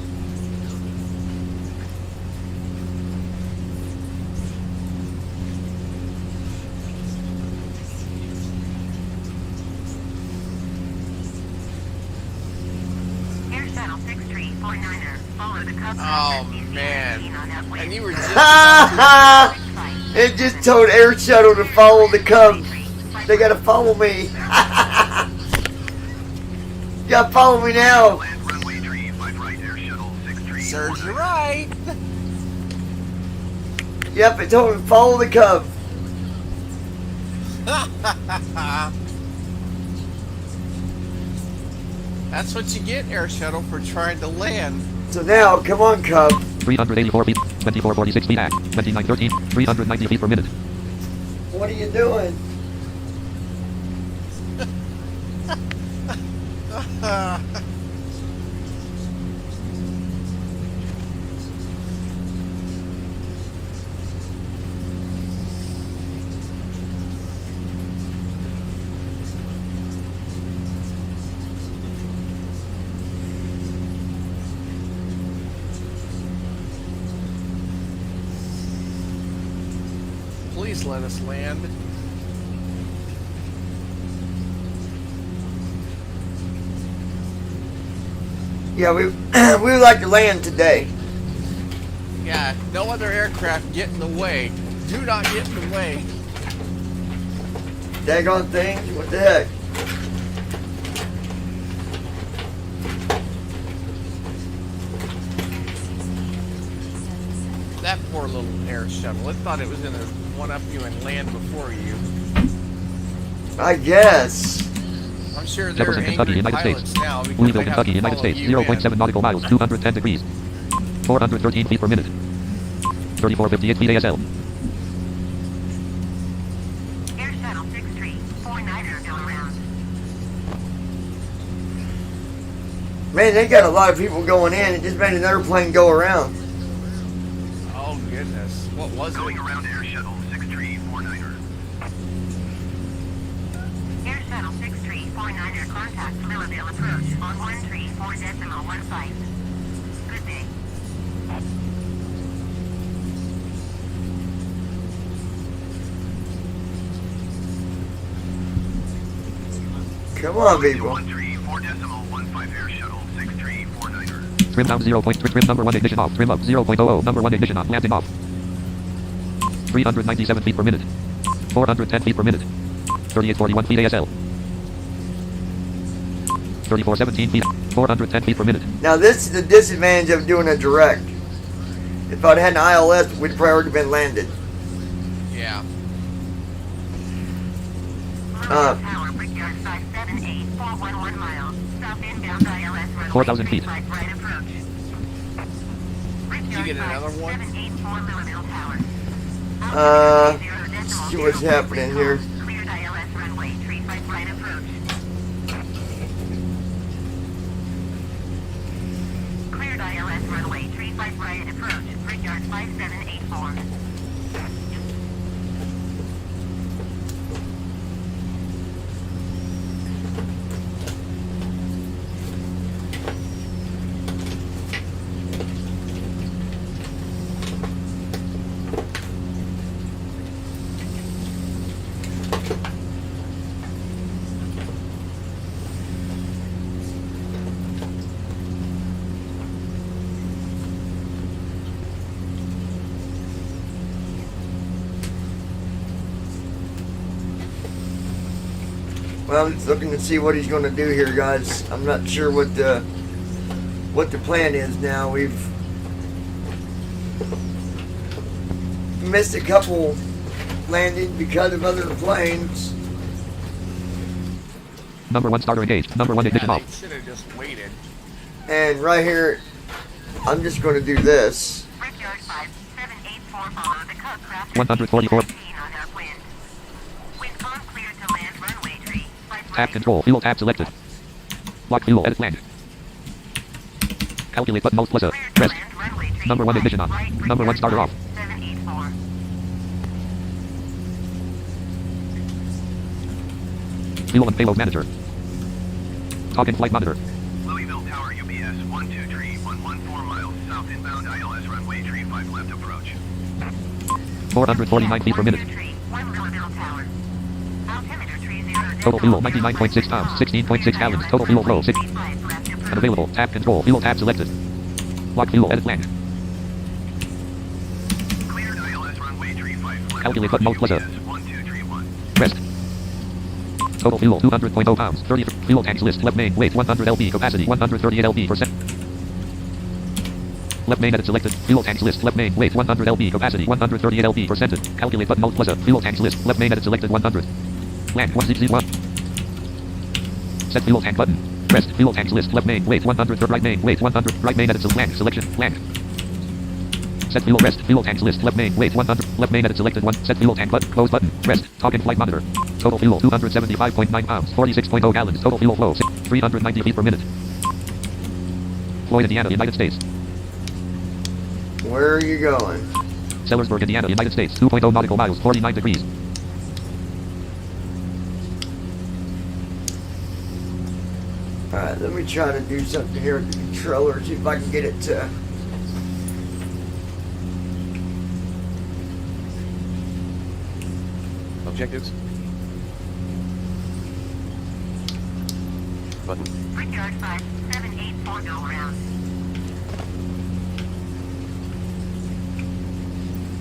Speaker 6: Air shuttle 6349er. Follow the Cub.
Speaker 2: Oh, man. And you were just
Speaker 1: It just told Air Shuttle to follow the Cubs. They gotta follow me. You gotta follow me now.
Speaker 5: Land runway 35 right. Air shuttle 63.
Speaker 2: serves you right.
Speaker 1: Yep, it told him to follow the Cubs.
Speaker 2: That's what you get, Air Shuttle, for trying to land.
Speaker 1: So now, come on, Cub.
Speaker 3: 384 feet, 2446 feet at 2913, 390 feet per minute.
Speaker 1: What are you doing?
Speaker 2: Please let us land.
Speaker 1: Yeah, we we would like to land today.
Speaker 2: Yeah, no other aircraft get in the way. Do not get in the way.
Speaker 1: Daggone thing. What the heck?
Speaker 2: That poor little Air Shuttle. It thought it was going to one-up you and land before you.
Speaker 1: I guess.
Speaker 2: I'm sure they're
Speaker 3: Jefferson,
Speaker 2: angry
Speaker 3: Kentucky, United
Speaker 2: pilots
Speaker 3: States.
Speaker 2: now because
Speaker 3: Louisville,
Speaker 2: they have
Speaker 3: Kentucky,
Speaker 2: to
Speaker 3: United
Speaker 2: follow
Speaker 3: States.
Speaker 2: you
Speaker 3: 0.7
Speaker 2: in.
Speaker 3: nautical miles, 210 degrees. 413 feet per minute. 3458 feet ASL.
Speaker 6: Air shuttle 6349er go around.
Speaker 1: Man, they got a lot of people going in. It just made an airplane go around.
Speaker 2: Oh, goodness. What was
Speaker 5: Going
Speaker 2: it?
Speaker 5: around Air shuttle 6349er.
Speaker 6: Air shuttle 6349er contact Louisville approach on 134.15. Good day.
Speaker 1: Come on, people.
Speaker 5: 134.15 Air shuttle 6349er.
Speaker 3: Trim down 0. Trim number 1 ignition off. Trim up 0.00. Number 1 ignition on. Landing off. 397 feet per minute. 410 feet per minute. 3841 feet ASL. 3417 feet. 410 feet per minute.
Speaker 1: Now, this is the disadvantage of doing a direct. If I'd had an ILS, we'd probably already been landed.
Speaker 2: Yeah.
Speaker 6: Louisville Tower, Brickyard 578411 miles. Stop inbound ILS runway
Speaker 3: 4,000 feet.
Speaker 6: 35 right approach.
Speaker 2: Did you get another one?
Speaker 6: 784 Louisville Tower.
Speaker 1: Let's see what's happening here.
Speaker 6: Cleared ILS runway 35 right approach. Cleared ILS runway 35 right approach. Brickyard 5784.
Speaker 1: Well, I'm just looking to see what he's going to do here, guys. I'm not sure what the plan is now. We've missed a couple landings because of other planes.
Speaker 3: Number 1 starter engaged. Number 1 ignition
Speaker 2: They
Speaker 3: off.
Speaker 2: should have just waited.
Speaker 1: And right here, I'm just going to do this.
Speaker 6: Brickyard 5784 follow the code craft.
Speaker 3: 144.
Speaker 6: On upwind. Wind calm clear to land runway tree.
Speaker 3: Tab control. Fuel tab selected. Lock fuel. Edit land. Calculate button alt plus a. Rest. Number 1 ignition on. Number 1 starter off.
Speaker 6: 784.
Speaker 3: Fuel and payload manager. Talk and flight monitor.
Speaker 5: Louisville Tower UPS 123 114 miles south inbound ILS runway tree 5 left approach.
Speaker 3: 449 feet per minute.
Speaker 6: Tree, 1 Louisville Tower. Altimeter tree 0.
Speaker 3: Total fuel 99.6 pounds. 16.6 gallons. Total fuel flow 6. Unavailable. Tab control. Fuel tab selected. Lock fuel. Edit land.
Speaker 5: Cleared ILS runway tree 5 left
Speaker 3: Calculate button alt plus a.
Speaker 5: UPS 1231.
Speaker 3: Rest. Total fuel 200.0 pounds. 30 fuel tanks list. Left main weight 100 lb. Capacity 138 lb percent. Left main edit selected. Fuel tanks list. Left main weight 100 lb. Capacity 138 lb percentage. Calculate button alt plus a. Fuel tanks list. Left main edit selected 100. Land 161. Set fuel tank button. Rest. Fuel tanks list. Left main weight 100. Right main weight 100. Right main edit land selection. Land. Set fuel rest. Fuel tanks list. Left main weight 100. Left main edit selected 1. Set fuel tank button. Close button. Rest. Talk and flight monitor. Total fuel 275.9 pounds. 46.0 gallons. Total fuel flow 390 feet per minute. Floyd, Indiana, United States.
Speaker 1: Where are you going?
Speaker 3: Sellersburg, Indiana, United States. 2.0 nautical miles. 49 degrees.
Speaker 1: Alright, let me try to do something here with the controller, see if I can get it to...
Speaker 4: Objectives. Button.
Speaker 6: Brickyard 5784 go around.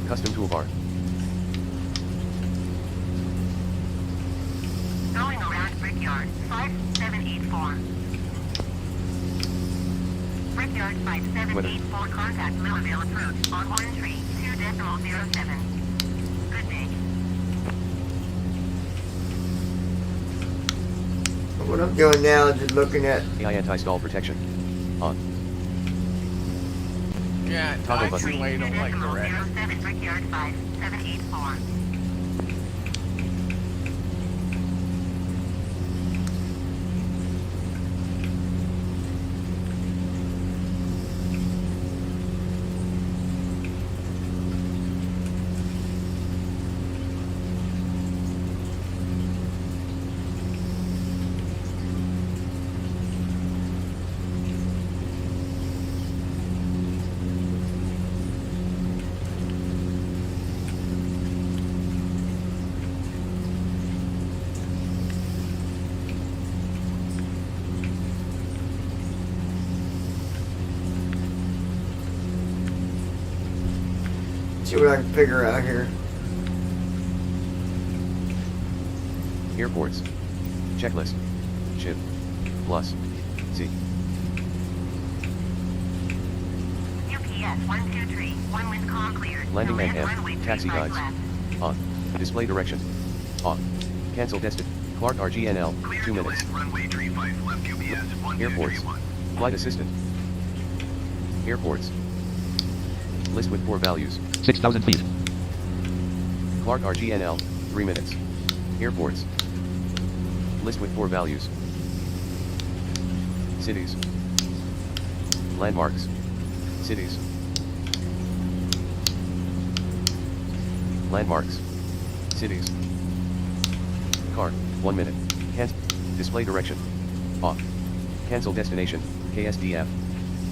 Speaker 4: Custom toolbar.
Speaker 6: Going around Brickyard 5784. Brickyard 5784 contact Louisville approach on 132.07. Good day.
Speaker 1: What I'm doing now is just looking at...
Speaker 4: AI anti-stall protection. On.
Speaker 2: Yeah,
Speaker 4: Toggle
Speaker 2: I
Speaker 4: button.
Speaker 2: can wait on like the red.
Speaker 6: 07 Brickyard 5784.
Speaker 1: See what I can figure out here.
Speaker 4: Airports. Checklist. Ship. Plus. C.
Speaker 6: UPS 123. One wind call cleared.
Speaker 4: Landing
Speaker 6: To
Speaker 4: and
Speaker 6: land
Speaker 4: M.
Speaker 6: runway
Speaker 4: Taxi
Speaker 6: 35
Speaker 4: guides.
Speaker 6: left.
Speaker 4: On. Display direction. Off. Cancel destined. Clark RGNL.
Speaker 5: Cleared
Speaker 4: 2
Speaker 5: to
Speaker 4: minutes.
Speaker 5: land runway tree 5 left UPS
Speaker 4: Airports.
Speaker 5: 1231.
Speaker 4: Flight assistant. Airports. List with 4 values.
Speaker 3: 6,000 feet.
Speaker 4: Clark RGNL. 3 minutes. Airports. List with 4 values. Cities. Landmarks. Cities. Landmarks. Cities. Car. 1 minute. Cancel. Display direction. Off. Cancel destination. KSDF.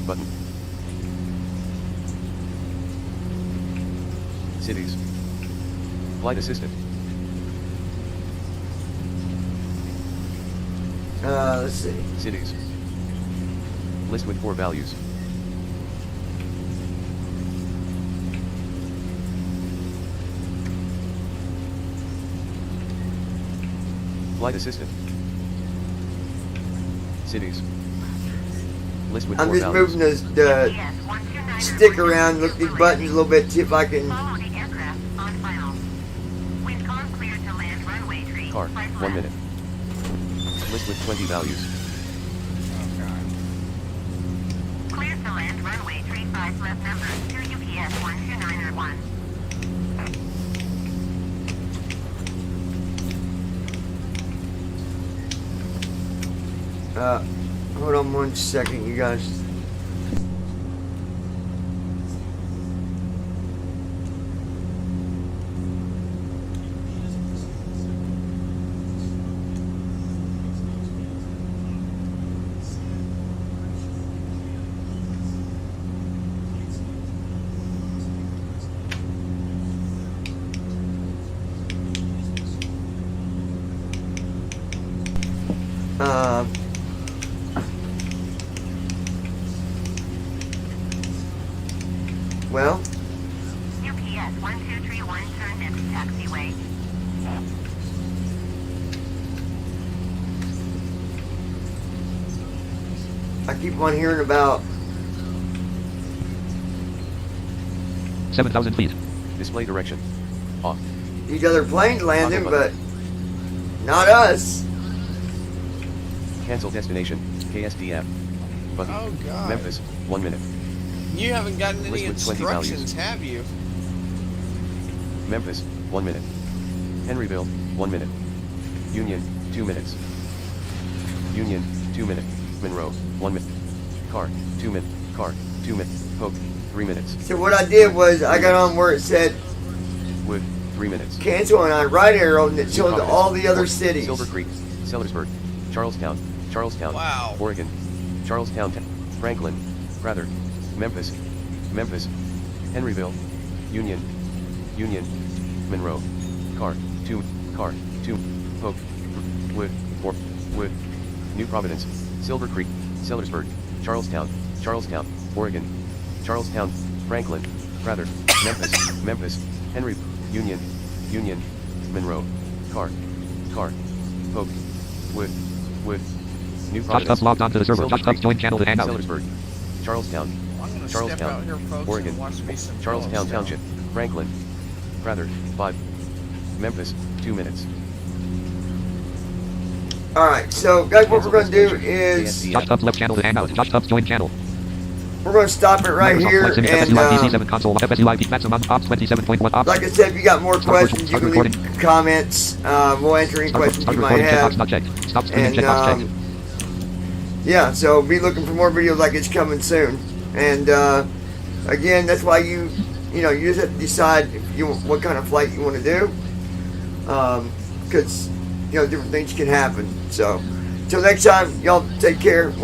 Speaker 4: Button. Cities. Flight assistant.
Speaker 1: Let's see.
Speaker 4: Cities. List with 4 values. Flight assistant. Cities. List with
Speaker 1: I'm
Speaker 4: more
Speaker 1: just
Speaker 4: values.
Speaker 1: moving the
Speaker 6: GPS 129
Speaker 1: stick around, look at these buttons a little bit, see if I can.
Speaker 6: Follow the aircraft on final. Wind calm clear to land runway tree.
Speaker 4: Car,
Speaker 6: 5
Speaker 4: 1
Speaker 6: left.
Speaker 4: minute. List with 20 values.
Speaker 2: Oh god.
Speaker 6: Clear to land runway tree 5 left number 2 UPS 12901.
Speaker 1: Hold on 1 second, you guys. Well,
Speaker 6: UPS 1231 turn next taxiway.
Speaker 1: I keep on hearing about
Speaker 3: 7,000 feet.
Speaker 4: Display direction. Off.
Speaker 1: these other planes landing, but not us.
Speaker 4: Cancel destination. KSDF. Button.
Speaker 2: Oh god.
Speaker 4: Memphis. 1 minute.
Speaker 2: You haven't gotten any
Speaker 4: List with 20 values.
Speaker 2: instructions, have you?
Speaker 4: Memphis. 1 minute. Henryville. 1 minute. Union. 2 minutes. Union. 2 minute. Monroe. 1 minute. Car. 2 minute. Car. 2 minute. Hope. 3 minutes.
Speaker 1: So what I did was I got on where it said
Speaker 4: Wood. 3 minutes.
Speaker 1: cancel, and I right arrow and it
Speaker 4: New
Speaker 1: showed
Speaker 4: Providence,
Speaker 1: all the other cities.
Speaker 4: Silver Creek. Sellersburg. Charlestown. Charlestown.
Speaker 2: Wow.
Speaker 4: Oregon. Charlestown. Franklin. Rather. Memphis. Memphis. Henryville. Union. Union. Monroe. Car. 2. Car. 2. Hope. Wood. Wood. New Providence. Silver Creek. Sellersburg. Charlestown. Charlestown. Oregon. Charlestown. Franklin. Rather. Memphis. Memphis. Henry. Union. Union. Monroe. Car. Car. Hope. Wood. New
Speaker 3: Josh
Speaker 4: Providence.
Speaker 3: Tubbs logged onto the server.
Speaker 4: Silver
Speaker 3: Josh Tubbs
Speaker 4: Creek.
Speaker 3: joined channel to hang out.
Speaker 4: Sellersburg. Charlestown.
Speaker 2: I'm gonna
Speaker 4: Charlestown.
Speaker 2: step out here, folks,
Speaker 4: Oregon.
Speaker 2: and watch me some
Speaker 4: Charlestown
Speaker 2: Yellowstone.
Speaker 4: Township. Franklin. Rather. 5. Memphis. 2 minutes.
Speaker 1: Alright, so guys, what
Speaker 4: Cancel
Speaker 1: we're going to do
Speaker 4: destination.
Speaker 1: is
Speaker 3: Josh Tubbs left channel to hang out. Josh Tubbs joined channel.
Speaker 1: we're going to stop it right
Speaker 3: Microsoft
Speaker 1: here.
Speaker 3: Flight Sim
Speaker 1: And
Speaker 3: FSUI PC7 console. FSUI maximum ops 27.1 ops.
Speaker 1: like I said, if you got more
Speaker 3: Start
Speaker 1: questions, you
Speaker 3: recording.
Speaker 1: can leave comments. We'll answer any questions
Speaker 3: Start
Speaker 1: you might
Speaker 3: recording. Checkbox
Speaker 1: have.
Speaker 3: not checked. Stop streaming.
Speaker 1: And
Speaker 3: Checkbox checked.
Speaker 1: yeah, so be looking for more videos like it's coming soon. And again, that's why you just have to decide if you what kind of flight you want to do, because different things can happen. So till next time, y'all take care. We'll